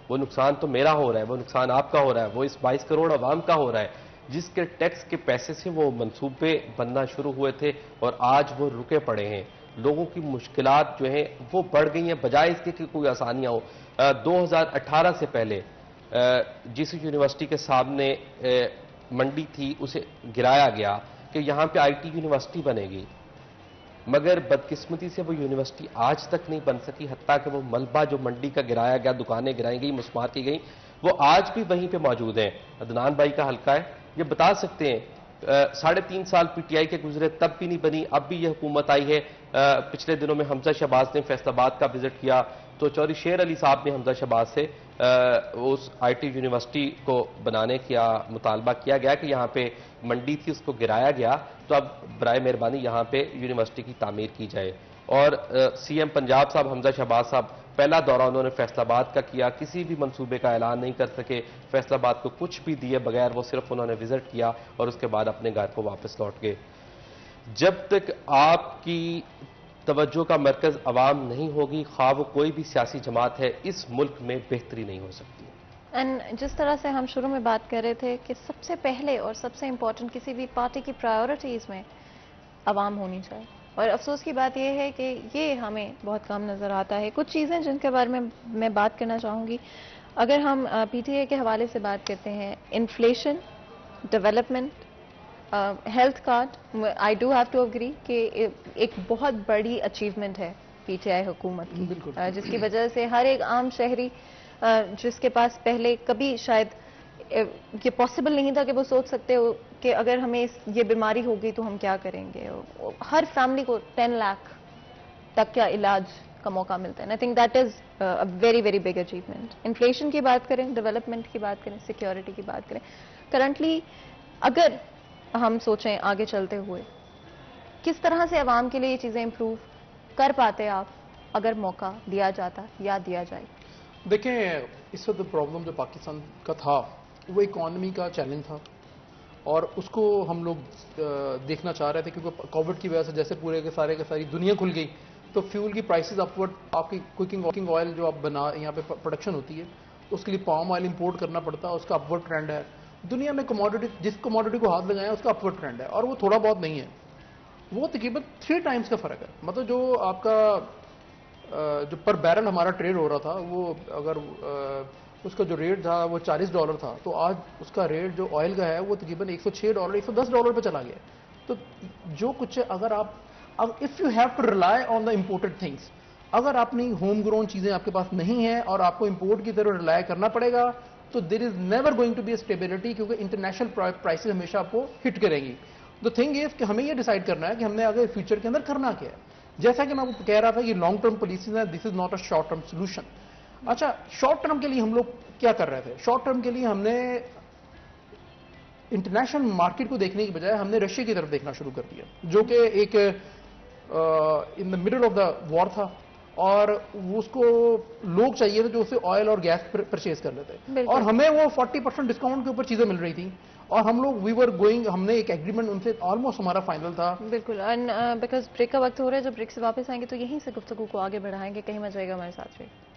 وہ نقصان تو میرا ہو رہا ہے, وہ نقصان آپ کا ہو رہا ہے, وہ اس 22 کروڑ عوام کا ہو رہا ہے جس کے ٹیکس کے پیسے سے وہ منصوبے بننا شروع ہوئے تھے اور آج وہ رکے پڑے ہیں. لوگوں کی مشکلات جو ہیں وہ بڑھ گئی ہیں بجائے اس کے کہ کوئی آسانیاں ہو. 2018 سے پہلے جس یونیورسٹی کے سامنے منڈی تھی اسے گرایا گیا کہ یہاں پہ آئی ٹی یونیورسٹی بنے گی, مگر بدقسمتی سے وہ یونیورسٹی آج تک نہیں بن سکی. حتیٰ کہ وہ ملبہ جو منڈی کا گرایا گیا, دکانیں گرائی گئی, مسمار کی گئی, وہ آج بھی وہیں پہ موجود ہیں. عدنان بھائی کا حلقہ ہے, یہ بتا سکتے ہیں 3.5 سال پی ٹی آئی کے گزرے تب بھی نہیں بنی, اب بھی یہ حکومت آئی ہے. پچھلے دنوں میں حمزہ شہباز نے فیصل آباد کا وزٹ کیا تو چوری شیر علی صاحب نے حمزہ شہباز سے اس آئی ٹی یونیورسٹی کو بنانے کا مطالبہ کیا گیا کہ یہاں پہ منڈی تھی اس کو گرایا گیا, تو اب برائے مہربانی یہاں پہ یونیورسٹی کی تعمیر کی جائے. اور سی ایم پنجاب صاحب حمزہ شہباز صاحب پہلا دورہ انہوں نے فیصل آباد کا کیا, کسی بھی منصوبے کا اعلان نہیں کر سکے, فیصل آباد کو کچھ بھی دیے بغیر وہ صرف انہوں نے وزٹ کیا اور اس کے بعد اپنے گھر کو واپس لوٹ گئے. جب تک آپ کی توجہ کا مرکز عوام نہیں ہوگی, خواہ وہ کوئی بھی سیاسی جماعت ہے, اس ملک میں بہتری نہیں ہو سکتی. جس طرح سے ہم شروع میں بات کر رہے تھے کہ سب سے پہلے اور سب سے امپورٹنٹ کسی بھی پارٹی کی پرائیورٹیز میں عوام ہونی چاہیے, اور افسوس کی بات یہ ہے کہ یہ ہمیں بہت کم نظر آتا ہے. کچھ چیزیں جن کے بارے میں بات کرنا چاہوں گی. اگر ہم پی ٹی اے کے حوالے سے بات کرتے ہیں, inflation, development, health card, I do have to agree کہ ایک بہت بڑی اچیومنٹ ہے پی ٹی آئی حکومت کی, جس کی وجہ سے ہر ایک عام شہری جس کے پاس پہلے کبھی شاید یہ پاسبل نہیں تھا کہ وہ سوچ سکتے ہو کہ اگر ہمیں یہ بیماری ہوگی تو ہم کیا کریں گے, ہر فیملی کو 10 لاکھ تک کا علاج کا موقع ملتا ہے. I think that is a very very big achievement. Inflation کی بات کریں, ڈیولپمنٹ کی بات کریں, سیکیورٹی کی بات کریں, کرنٹلی اگر ہم سوچیں آگے چلتے ہوئے کس طرح سے عوام کے لیے یہ چیزیں امپروو کر پاتے آپ اگر موقع دیا جاتا یا دیا جائے؟ دیکھیں, اس وقت پرابلم جو پاکستان کا تھا وہ اکانومی کا چیلنج تھا, اور اس کو ہم لوگ دیکھنا چاہ رہے تھے کیونکہ کووڈ کی وجہ سے جیسے پورے کے ساری دنیا کھل گئی تو فیول کی پرائسز اپورڈ, آپ کی کوکنگ آئل جو آپ یہاں پہ پروڈکشن ہوتی ہے اس کے لیے پام آئل امپورٹ کرنا پڑتا ہے, اس کا اپورڈ ٹرینڈ ہے. دنیا میں کموڈٹی, جس کموڈٹی کو ہاتھ لگایا اس کا اپورڈ ٹرینڈ ہے, اور وہ تھوڑا بہت نہیں ہے, وہ تقریباً 3 ٹائمز کا فرق ہے. مطلب جو آپ کا جو پر بیرل ہمارا ٹریڈ ہو رہا تھا وہ اگر اس کا جو ریٹ تھا وہ $40 تھا, تو آج اس کا ریٹ جو آئل کا ہے وہ تقریباً $106 $110 پہ چلا گیا. تو جو کچھ اگر آپ if you have to rely on the imported things, اگر اپنی ہوم گرون چیزیں آپ کے پاس نہیں ہیں اور آپ کو امپورٹ کی طرف ریلائی کرنا پڑے گا تو there is never going to be a stability, کیونکہ انٹرنیشنل پرائسز ہمیشہ آپ کو ہٹ کریں گی. دا تھنگ از کہ ہمیں یہ ڈیسائیڈ کرنا ہے کہ ہم نے آگے فیوچر کے اندر کرنا کیا ہے. جیسا کہ میں وہ کہہ رہا تھا یہ لانگ ٹرم پالیسیز ہیں, this is not a short term solution. اچھا, شارٹ ٹرم کے لیے ہم لوگ کیا کر رہے تھے؟ شارٹ ٹرم کے لیے ہم نے انٹرنیشنل مارکیٹ کو دیکھنے کی بجائے ہم نے رشیا کی طرف دیکھنا شروع کر دیا, جو کہ ایک ان دا مڈل آف دا وار تھا, اور اس کو لوگ چاہیے تھے جو اسے آئل اور گیس پرچیز کر لیتے, اور ہمیں وہ 40% ڈسکاؤنٹ کے اوپر چیزیں مل رہی تھیں, اور ہم لوگ وی ور گوئنگ, ہم نے ایک ایگریمنٹ ان سے آلموسٹ ہمارا فائنل تھا. بالکل, اینڈ بیکاز بریک کا وقت ہو رہا ہے, جب بریک سے واپس آئیں گے تو یہیں سے گفتگو کو آگے بڑھائیں گے, کہیں مت جائے گا, ہمارے ساتھ رہیے.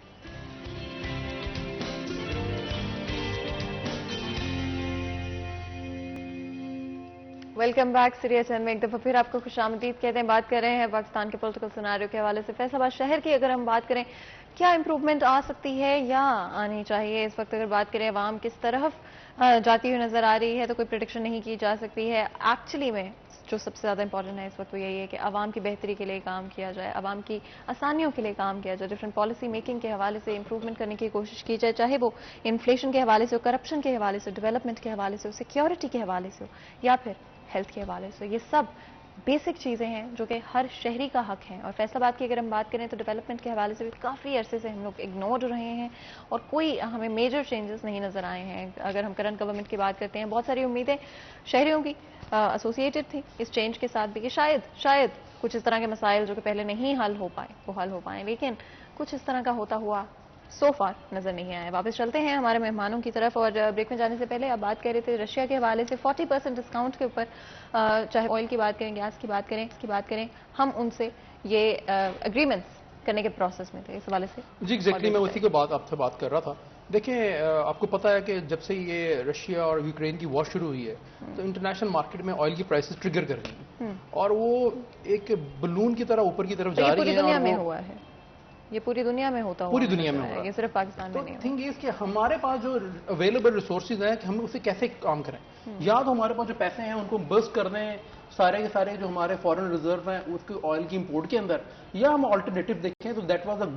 Welcome back. سیریہ چند میں ایک دفعہ پھر آپ کو خوش آمدید کہتے ہیں. بات کر رہے ہیں پاکستان کے پولیٹیکل سیناریو کے حوالے سے. فیصل آباد شہر کی اگر ہم بات کریں, کیا امپروومنٹ آ سکتی ہے یا آنی چاہیے؟ اس وقت اگر بات کریں عوام کس طرف جاتی ہوئی نظر آ رہی ہے تو کوئی پریڈکشن نہیں کی جا سکتی ہے. ایکچولی میں جو سب سے زیادہ امپورٹنٹ ہے اس وقت وہ یہی ہے کہ عوام کی بہتری کے لیے کام کیا جائے, عوام کی آسانیوں کے لیے کام کیا جائے, ڈفرینٹ پالیسی میکنگ کے حوالے سے امپروومنٹ کرنے کی کوشش کی جائے, چاہے وہ انفلیشن کے حوالے سے ہو, کرپشن کے حوالے سے, ڈیولپمنٹ کے حوالے سے ہو, سیکیورٹی کے حوالے سے ہو, یا پھر ہیلتھ کے حوالے سے. یہ سب بیسک چیزیں ہیں جو کہ ہر شہری کا حق ہیں. اور فیصل آباد کی اگر ہم بات کریں تو ڈیولپمنٹ کے حوالے سے بھی کافی عرصے سے ہم لوگ اگنورڈ رہے ہیں اور کوئی ہمیں میجر چینجز نہیں نظر آئے ہیں. اگر ہم کرنٹ گورنمنٹ کی بات کرتے ہیں, بہت ساری امیدیں شہریوں کی ایسوسیٹڈ تھی اس چینج کے ساتھ بھی کہ شاید کچھ اس طرح کے مسائل جو کہ پہلے نہیں حل ہو پائے وہ حل ہو پائیں, لیکن کچھ اس طرح کا ہوتا ہوا سو فار نظر نہیں آیا. واپس چلتے ہیں ہمارے مہمانوں کی طرف, اور بریک میں جانے سے پہلے آپ بات کر رہے تھے رشیا کے حوالے سے 40% ڈسکاؤنٹ کے اوپر, چاہے آئل کی بات کریں, گیس کی بات کریں, ہم ان سے یہ اگریمنٹس کرنے کے پروسیس میں تھے. اس حوالے سے جی ایگزیکٹلی میں اسی کے بعد آپ سے بات کر رہا تھا. دیکھیں آپ کو پتا ہے کہ جب سے یہ رشیا اور یوکرین کی وار شروع ہوئی ہے تو انٹرنیشنل مارکیٹ میں آئل کی پرائسز ٹریگر کر رہی ہیں, اور وہ ایک بلون کی طرح اوپر کی طرف جا رہی ہیں. پوری دنیا میں ہوا ہے, یہ پوری دنیا میں ہوتا ہے, پوری دنیا میں ہوا ہے, یہ صرف پاکستان میں نہیں. تھنگ از کہ ہمارے پاس جو اویلیبل ریسورسز ہیں کہ ہم اسے کیسے کام کریں. یا تو ہمارے پاس جو پیسے ہیں ان کو برسٹ کر دیں سارے کے سارے جو ہمارے فارن ریزرو ہیں اس کے آئل کی امپورٹ کے اندر, یا ہم آلٹرنیٹو دیکھیں تو that was a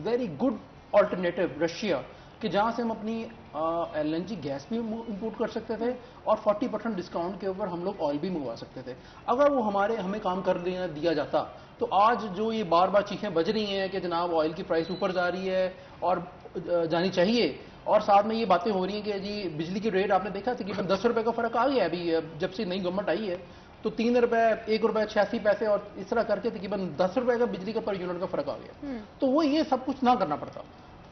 very good alternative Russia, کہ جہاں سے ہم اپنی LNG گیس بھی امپورٹ کر سکتے تھے اور 40% ڈسکاؤنٹ کے اوپر ہم لوگ آئل بھی منگوا سکتے تھے. اگر وہ ہمیں کام کر دیا جاتا تو آج جو یہ بار بار چیخیں بج رہی ہیں کہ جناب آئل کی پرائس اوپر جا رہی ہے اور جانی چاہیے, اور ساتھ میں یہ باتیں ہو رہی ہیں کہ جی بجلی کی ریٹ آپ نے دیکھا تقریباً 10 روپے کا فرق آ گیا ابھی جب سے نئی گورنمنٹ آئی ہے, تو 3 روپے 1 روپے 86 پیسے اور اس طرح کر کے تقریباً 10 روپے کا بجلی کا پر یونٹ کا فرق آ گیا. تو وہ یہ سب کچھ نہ کرنا پڑتا,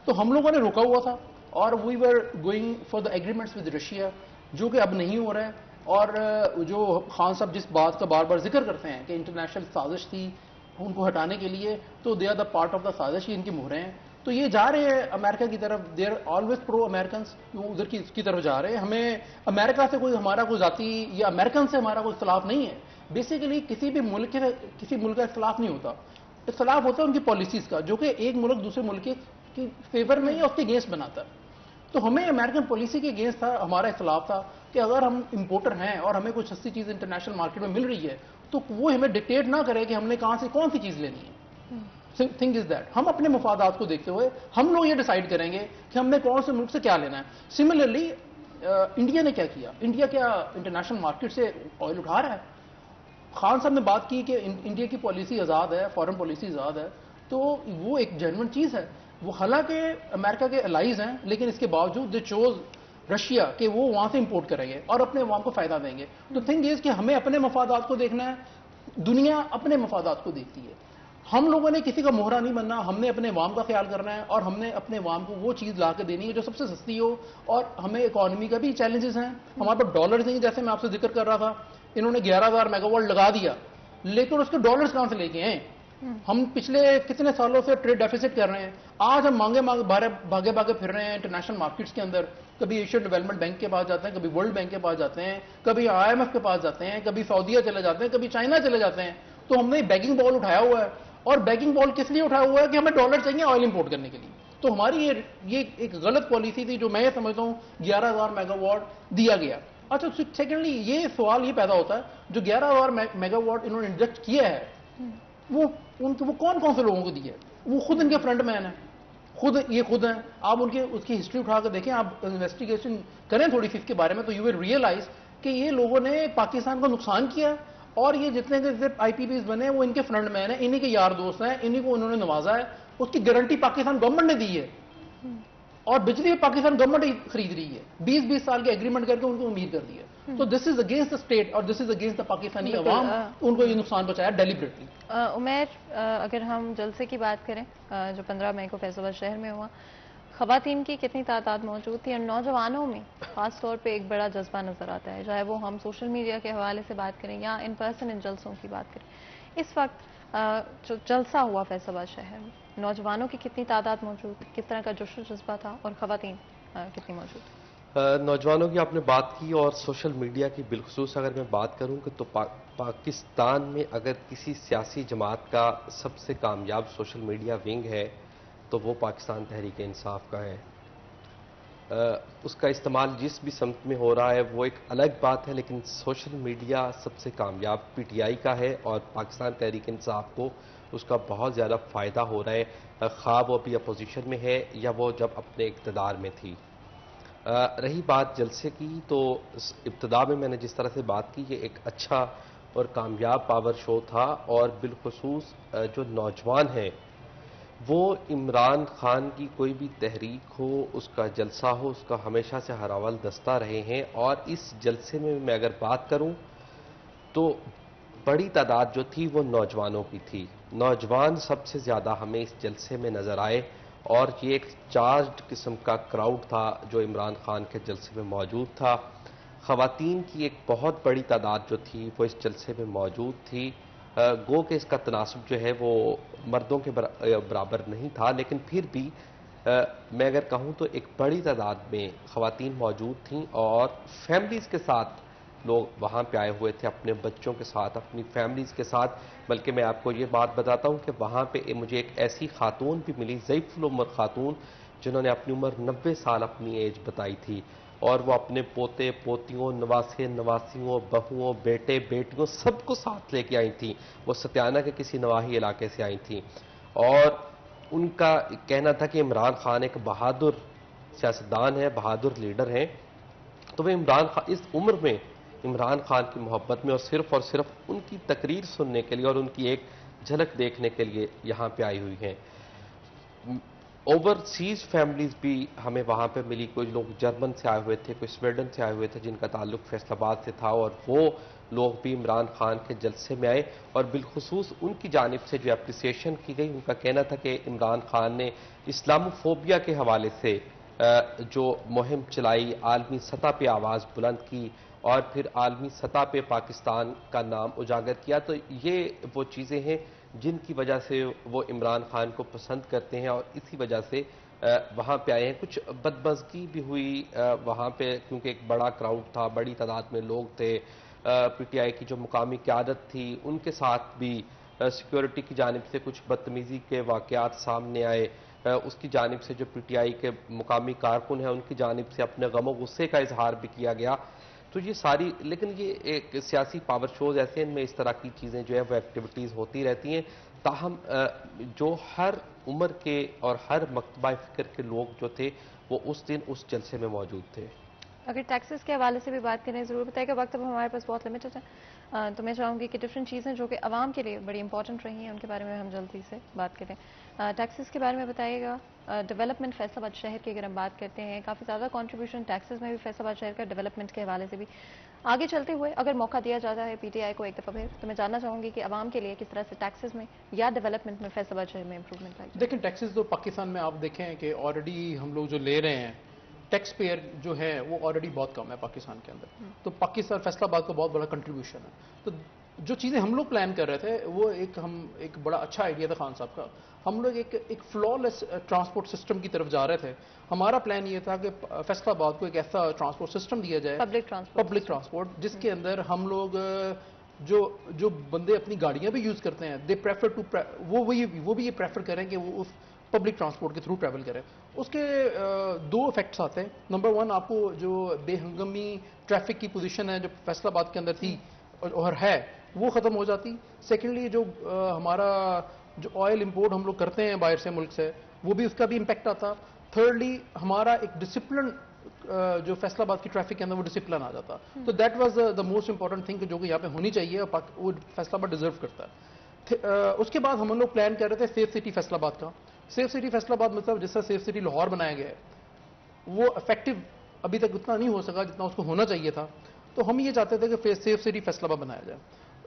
تو ہم لوگوں نے روکا ہوا تھا اور we were going for the agreements with Russia, جو کہ اب نہیں ہو رہا ہے. اور جو خان صاحب جس بات کا بار بار ذکر کرتے ہیں کہ انٹرنیشنل سازش تھی ان کو ہٹانے کے لیے, تو they are the part of the سازش, ہی ان کی مہریں ہیں. تو یہ جا رہے ہیں امریکہ کی طرف, they are always pro Americans, ادھر کی طرف جا رہے ہیں. ہمیں امریکہ سے ہمارا کوئی ذاتی یا امریکن سے ہمارا کوئی اختلاف نہیں ہے. بیسیکلی کسی بھی ملک کا اختلاف نہیں ہوتا, اختلاف ہوتا ہے ان کی پالیسیز کا, جو کہ ایک ملک دوسرے ملک کی فیور میں یا اس کے اگینسٹ بناتا ہے. تو ہمیں امریکن پالیسی کے اگینسٹ تھا ہمارا اختلاف تھا کہ اگر ہم امپورٹر ہیں اور ہمیں کوئی سستی چیز انٹرنیشنل مارکیٹ میں مل رہی ہے تو وہ ہمیں ڈکٹیٹ نہ کرے کہ ہم نے کہاں سے کون سی چیز لینی ہے. تھنگ از دیٹ ہم اپنے مفادات کو دیکھتے ہوئے ہم لوگ یہ ڈیسائیڈ کریں گے کہ ہم نے کون سے ملک سے کیا لینا ہے. سملرلی انڈیا نے کیا کیا, انڈیا کیا انٹرنیشنل مارکیٹ سے آئل اٹھا رہا ہے. خان صاحب نے بات کی کہ انڈیا کی پالیسی آزاد ہے, فارن پالیسی آزاد ہے, تو وہ ایک جینوئن چیز ہے. وہ حالانکہ امریکہ کے الائز ہیں لیکن اس کے باوجود دے چوز رشیا کہ وہ وہاں سے امپورٹ کریں گے اور اپنے عوام کو فائدہ دیں گے. تو تھنگ از کہ ہمیں اپنے مفادات کو دیکھنا ہے, دنیا اپنے مفادات کو دیکھتی ہے. ہم لوگوں نے کسی کا مہرا نہیں بننا, ہم نے اپنے عوام کا خیال کرنا ہے اور ہم نے اپنے عوام کو وہ چیز لا کے دینی ہے جو سب سے سستی ہو. اور ہمیں اکانومی کا بھی چیلنجز ہیں, ہمارے پاس ڈالرز نہیں, جیسے میں آپ سے ذکر کر رہا تھا انہوں نے 11,000 میگا واٹ لگا دیا, لیکن اس کے ڈالرز کہاں سے لے کے ہیں. ہم پچھلے کتنے سالوں سے ٹریڈ ڈیفیسٹ کر رہے ہیں, آج ہم بھاگے پھر رہے ہیں انٹرنیشنل مارکیٹس کے اندر. کبھی ایشین ڈیولپمنٹ بینک کے پاس جاتے ہیں, کبھی ورلڈ بینک کے پاس جاتے ہیں, کبھی IMF کے پاس جاتے ہیں, کبھی سعودیہ چلے جاتے ہیں, کبھی چائنا چلے جاتے ہیں. تو ہم نے بیگنگ بال اٹھایا ہوا ہے, اور بیگنگ بال کس لیے اٹھایا ہوا ہے کہ ہمیں ڈالر چاہیے آئل امپورٹ کرنے کے لیے. تو ہماری یہ ایک غلط پالیسی تھی جو میں سمجھتا ہوں 11,000 میگا واٹ دیا گیا. اچھا سیکنڈلی یہ سوال یہ پیدا ہوتا ہے جو 11,000 میگا واٹ انہوں نے انجیکٹ کیا ہے وہ کون سے لوگوں کو دیا ہے. وہ خود ان کے فرنٹ مین ہیں, خود ہیں. آپ اس کی ہسٹری اٹھا کے دیکھیں, آپ انویسٹیگیشن کریں تھوڑی سی اس کے بارے میں, تو یو ول ریئلائز کہ یہ لوگوں نے پاکستان کو نقصان کیا, اور یہ جتنے IPPs بنے وہ ان کے فرنٹ مین ہیں, انہی کے یار دوست ہیں, انہی کو انہوں نے نوازا ہے. اس کی گارنٹی پاکستان گورنمنٹ نے دی ہے. اور بجلی پاکستان گورنمنٹ ہی خرید رہی ہے 20-20 سال کے ایگریمنٹ کر کے ان کو امیر کر دیا. تو this is against the state اور دس از اگینسٹ دا پاکستانی عوام, ان کو یہ نقصان پہنچایا ڈیلیبریٹلی. عمیر, اگر ہم جلسے کی بات کریں جو 15 مئی کو فیصل آباد شہر میں ہوا, خواتین کی کتنی تعداد موجود تھی, اور نوجوانوں میں خاص طور پہ ایک بڑا جذبہ نظر آتا ہے, چاہے وہ ہم سوشل میڈیا کے حوالے سے بات کریں یا ان پرسن ان جلسوں کی بات کریں. اس وقت جو جلسہ ہوا فیصل آباد شہر میں, نوجوانوں کی کتنی تعداد موجود تھی, کس طرح کا جوش و جذبہ تھا, اور خواتین کتنی موجود تھی؟ نوجوانوں کی آپ نے بات کی, اور سوشل میڈیا کی بالخصوص اگر میں بات کروں کہ تو پاکستان میں اگر کسی سیاسی جماعت کا سب سے کامیاب سوشل میڈیا ونگ ہے تو وہ پاکستان تحریک انصاف کا ہے. اس کا استعمال جس بھی سمت میں ہو رہا ہے وہ ایک الگ بات ہے, لیکن سوشل میڈیا سب سے کامیاب پی ٹی آئی کا ہے, اور پاکستان تحریک انصاف کو اس کا بہت زیادہ فائدہ ہو رہا ہے, خواہ وہ ابھی اپوزیشن میں ہے یا وہ جب اپنے اقتدار میں تھی. رہی بات جلسے کی, تو ابتدا میں نے جس طرح سے بات کی, یہ ایک اچھا اور کامیاب پاور شو تھا, اور بالخصوص جو نوجوان ہیں وہ عمران خان کی کوئی بھی تحریک ہو, اس کا جلسہ ہو, اس کا ہمیشہ سے ہر اول دستہ رہے ہیں. اور اس جلسے میں اگر بات کروں تو بڑی تعداد جو تھی وہ نوجوانوں کی تھی. نوجوان سب سے زیادہ ہمیں اس جلسے میں نظر آئے, اور یہ ایک چارجڈ قسم کا کراؤڈ تھا جو عمران خان کے جلسے میں موجود تھا. خواتین کی ایک بہت بڑی تعداد جو تھی وہ اس جلسے میں موجود تھی. گو کہ اس کا تناسب جو ہے وہ مردوں کے برابر نہیں تھا, لیکن پھر بھی میں اگر کہوں تو ایک بڑی تعداد میں خواتین موجود تھیں, اور فیملیز کے ساتھ لوگ وہاں پہ آئے ہوئے تھے, اپنے بچوں کے ساتھ, اپنی فیملیز کے ساتھ. بلکہ میں آپ کو یہ بات بتاتا ہوں کہ وہاں پہ مجھے ایک ایسی خاتون بھی ملی, ضعیف العمر خاتون, جنہوں نے اپنی عمر 90 سال اپنی ایج بتائی تھی, اور وہ اپنے پوتے پوتیوں, نواسے نواسیوں, بہوؤں, بیٹے بیٹیوں سب کو ساتھ لے کے آئی تھیں. وہ ستیانہ کے کسی نواحی علاقے سے آئی تھیں, اور ان کا کہنا تھا کہ عمران خان ایک بہادر سیاستدان ہے, بہادر لیڈر ہیں. تو وہ عمران خان اس عمر میں عمران خان کی محبت میں اور صرف ان کی تقریر سننے کے لیے اور ان کی ایک جھلک دیکھنے کے لیے یہاں پہ آئی ہوئی ہیں. اوورسیز فیملیز بھی ہمیں وہاں پہ ملی, کوئی لوگ جرمن سے آئے ہوئے تھے, کوئی سویڈن سے آئے ہوئے تھے, جن کا تعلق فیصل آباد سے تھا, اور وہ لوگ بھی عمران خان کے جلسے میں آئے. اور بالخصوص ان کی جانب سے جو اپریسیشن کی گئی, ان کا کہنا تھا کہ عمران خان نے اسلاموفوبیا کے حوالے سے جو مہم چلائی, عالمی سطح پہ آواز بلند کی, اور پھر عالمی سطح پہ پاکستان کا نام اجاگر کیا, تو یہ وہ چیزیں ہیں جن کی وجہ سے وہ عمران خان کو پسند کرتے ہیں, اور اسی وجہ سے وہاں پہ آئے ہیں. کچھ بدمزگی بھی ہوئی وہاں پہ, کیونکہ ایک بڑا کراؤڈ تھا, بڑی تعداد میں لوگ تھے. پی ٹی آئی کی جو مقامی قیادت تھی ان کے ساتھ بھی سیکیورٹی کی جانب سے کچھ بدتمیزی کے واقعات سامنے آئے. اس کی جانب سے جو پی ٹی آئی کے مقامی کارکن ہیں ان کی جانب سے اپنے غم و غصے کا اظہار بھی کیا گیا. تو یہ ساری, لیکن یہ ایک سیاسی پاور شوز ایسے ہیں, ان میں اس طرح کی چیزیں جو ہے وہ ایکٹیویٹیز ہوتی رہتی ہیں. تاہم جو ہر عمر کے اور ہر مکتبہ فکر کے لوگ جو تھے وہ اس دن اس جلسے میں موجود تھے. اگر ٹیکسز کے حوالے سے بھی بات کریں, ضرور بتائیں کہ وقت اب ہمارے پاس بہت لمیٹڈ ہے, تو میں چاہوں گی کہ ڈفرینٹ چیزیں جو کہ عوام کے لیے بڑی امپورٹنٹ رہی ہیں ان کے بارے میں ہم جلدی سے بات کریں. ٹیکسز کے بارے میں بتائیے گا. ڈیولپمنٹ فیصل آباد شہر کی اگر ہم بات کرتے ہیں, کافی زیادہ کنٹریبیوشن ٹیکسز میں بھی فیصل آباد شہر کا ڈیولپمنٹ کے حوالے سے بھی. آگے چلتے ہوئے اگر موقع دیا جاتا ہے پی ٹی آئی کو ایک دفعہ پھر, تو میں جاننا چاہوں گی کہ عوام کے لیے کس طرح سے ٹیکسز میں یا ڈیولپمنٹ میں فیصل آباد شہر میں امپروومنٹ آئی. دیکھیں ٹیکسز تو پاکستان میں آپ دیکھیں کہ آلریڈی ہم لوگ جو لے رہے ہیں, ٹیکس پیئر جو ہے وہ آلریڈی بہت کم ہے پاکستان کے اندر. تو پاکستان فیصل آباد کا بہت بڑا کنٹریبیوشن ہے. تو جو چیزیں ہم لوگ پلان کر رہے تھے وہ ایک بڑا اچھا آئیڈیا تھا خان صاحب کا. ہم لوگ ایک فلالس ٹرانسپورٹ سسٹم کی طرف جا رہے تھے. ہمارا پلان یہ تھا کہ فیصل آباد کو ایک ایسا ٹرانسپورٹ سسٹم دیا جائے, پبلک ٹرانسپورٹ, جس کے اندر ہم لوگ جو بندے اپنی گاڑیاں بھی یوز کرتے ہیں دے پریفر ٹو, وہ بھی یہ پریفر کریں کہ وہ اس پبلک ٹرانسپورٹ کے تھرو ٹریول کریں. اس کے دو افیکٹس آتے ہیں. نمبر 1, آپ کو جو بے ہنگامی ٹریفک کی پوزیشن ہے جو فیصل آباد کے اندر تھی اور ہے وہ ختم ہو جاتی. سیکنڈلی جو ہمارا جو آئل امپورٹ ہم لوگ کرتے ہیں باہر سے ملک سے, وہ بھی اس کا بھی امپیکٹ آتا. تھرڈلی ہمارا ایک ڈسپلن جو فیصل آباد کی ٹریفک کے اندر وہ ڈسپلن آ جاتا. تو that was the most important thing جو کہ یہاں پہ ہونی چاہیے, وہ فیصل آباد ڈیزرو کرتا ہے. اس کے بعد ہم لوگ پلان کر رہے تھے سیف سٹی فیصل آباد کا. سیف سٹی فیصل آباد مطلب جس طرح سیف سٹی لاہور بنایا گیا ہے, وہ افیکٹو ابھی تک اتنا نہیں ہو سکا جتنا اس کو ہونا چاہیے تھا. تو ہم یہ چاہتے تھے کہ سیف سٹی فیصل آباد بنایا جائے.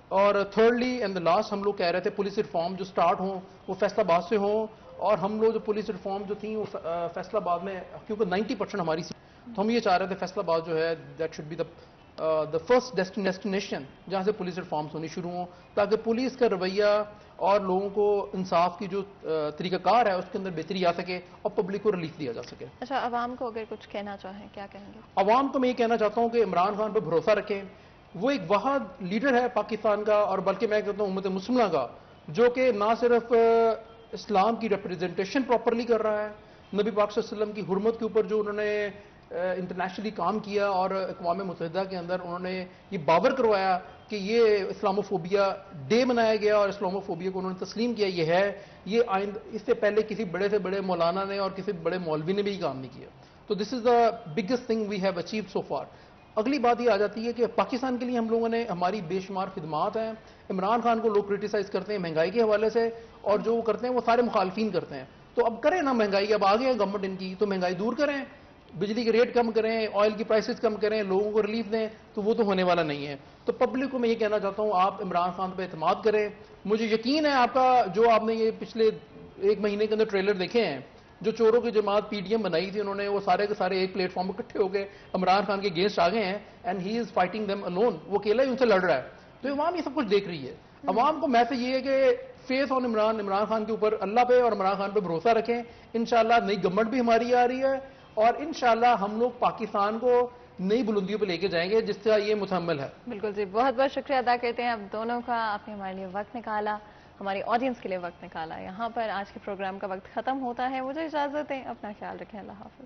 اور تھرڈلی اینڈ دا لاسٹ ہم لوگ کہہ رہے تھے پولیس ریفارم جو سٹارٹ ہوں وہ فیصل آباد سے ہوں. اور ہم لوگ جو پولیس ریفارم جو تھیں وہ فیصل آباد میں کیونکہ 90% ہماری تو ہم یہ چاہ رہے تھے فیصل آباد جو ہے that should be the first destination جہاں سے پولیس ریفارمس ہونی شروع ہوں, تاکہ پولیس کا رویہ اور لوگوں کو انصاف کی جو طریقہ کار ہے اس کے اندر بہتری آ سکے اور پبلک کو ریلیف دیا جا سکے. اچھا, عوام کو اگر کچھ کہنا چاہیں کیا کہیں گے؟ عوام کو میں یہ کہنا چاہتا ہوں کہ عمران خان پہ بھروسہ رکھیں. وہ ایک واحد لیڈر ہے پاکستان کا, اور بلکہ میں کہتا ہوں امت مسلمہ کا, جو کہ نہ صرف اسلام کی ریپرزنٹیشن پراپرلی کر رہا ہے, نبی پاک صلی اللہ علیہ وسلم کی حرمت کے اوپر جو انہوں نے انٹرنیشنلی کام کیا, اور اقوام متحدہ کے اندر انہوں نے یہ باور کروایا کہ یہ اسلاموفوبیا ڈے منایا گیا, اور اسلاموفوبیا کو انہوں نے تسلیم کیا. یہ ہے یہ اس سے پہلے کسی بڑے سے بڑے مولانا نے اور کسی بڑے مولوی نے بھی یہ کام نہیں کیا. تو this is the biggest thing we have achieved so far. اگلی بات یہ آ جاتی ہے کہ پاکستان کے لیے ہم لوگوں نے ہماری بے شمار خدمات ہیں. عمران خان کو لوگ کرٹیسائز کرتے ہیں مہنگائی کے حوالے سے, اور جو وہ کرتے ہیں وہ سارے مخالفین کرتے ہیں. تو اب کریں نا مہنگائی, اب آ گئے ہیں گورنمنٹ ان کی, تو مہنگائی دور کریں, بجلی کے ریٹ کم کریں, آئل کی پرائسز کم کریں, لوگوں کو ریلیف دیں. تو وہ تو ہونے والا نہیں ہے. تو پبلک کو میں یہ کہنا چاہتا ہوں آپ عمران خان پہ اعتماد کریں. مجھے یقین ہے آپ کا جو آپ نے یہ پچھلے 1 مہینے کے اندر ٹریلر دیکھے ہیں, جو چوروں کی جماعت پی ڈی ایم بنائی تھی انہوں نے, وہ سارے کے سارے ایک پلیٹ فارم پہ اکٹھے ہو گئے عمران خان کے اگینسٹ آ گئے ہیں, and he is fighting them alone. وہ اکیلا ہی ان سے لڑ رہا ہے. تو عوام یہ سب کچھ دیکھ رہی ہے. عوام کو میسج یہ ہے کہ فیس آن عمران خان کے اوپر, اللہ پہ اور عمران خان پہ بھروسہ رکھیں. انشاءاللہ نئی گورنمنٹ بھی ہماری آ رہی ہے, اور انشاءاللہ ہم لوگ پاکستان کو نئی بلندیوں پہ لے کے جائیں گے جس کا یہ متحمل ہے. بالکل جی, بہت بہت شکریہ ادا کرتے ہیں آپ دونوں کا. آپ نے ہمارے لیے وقت نکالا, ہماری آڈینس کے لیے وقت نکالا. یہاں پر آج کے پروگرام کا وقت ختم ہوتا ہے. مجھے اجازت دیں, اپنا خیال رکھیں. اللہ حافظ.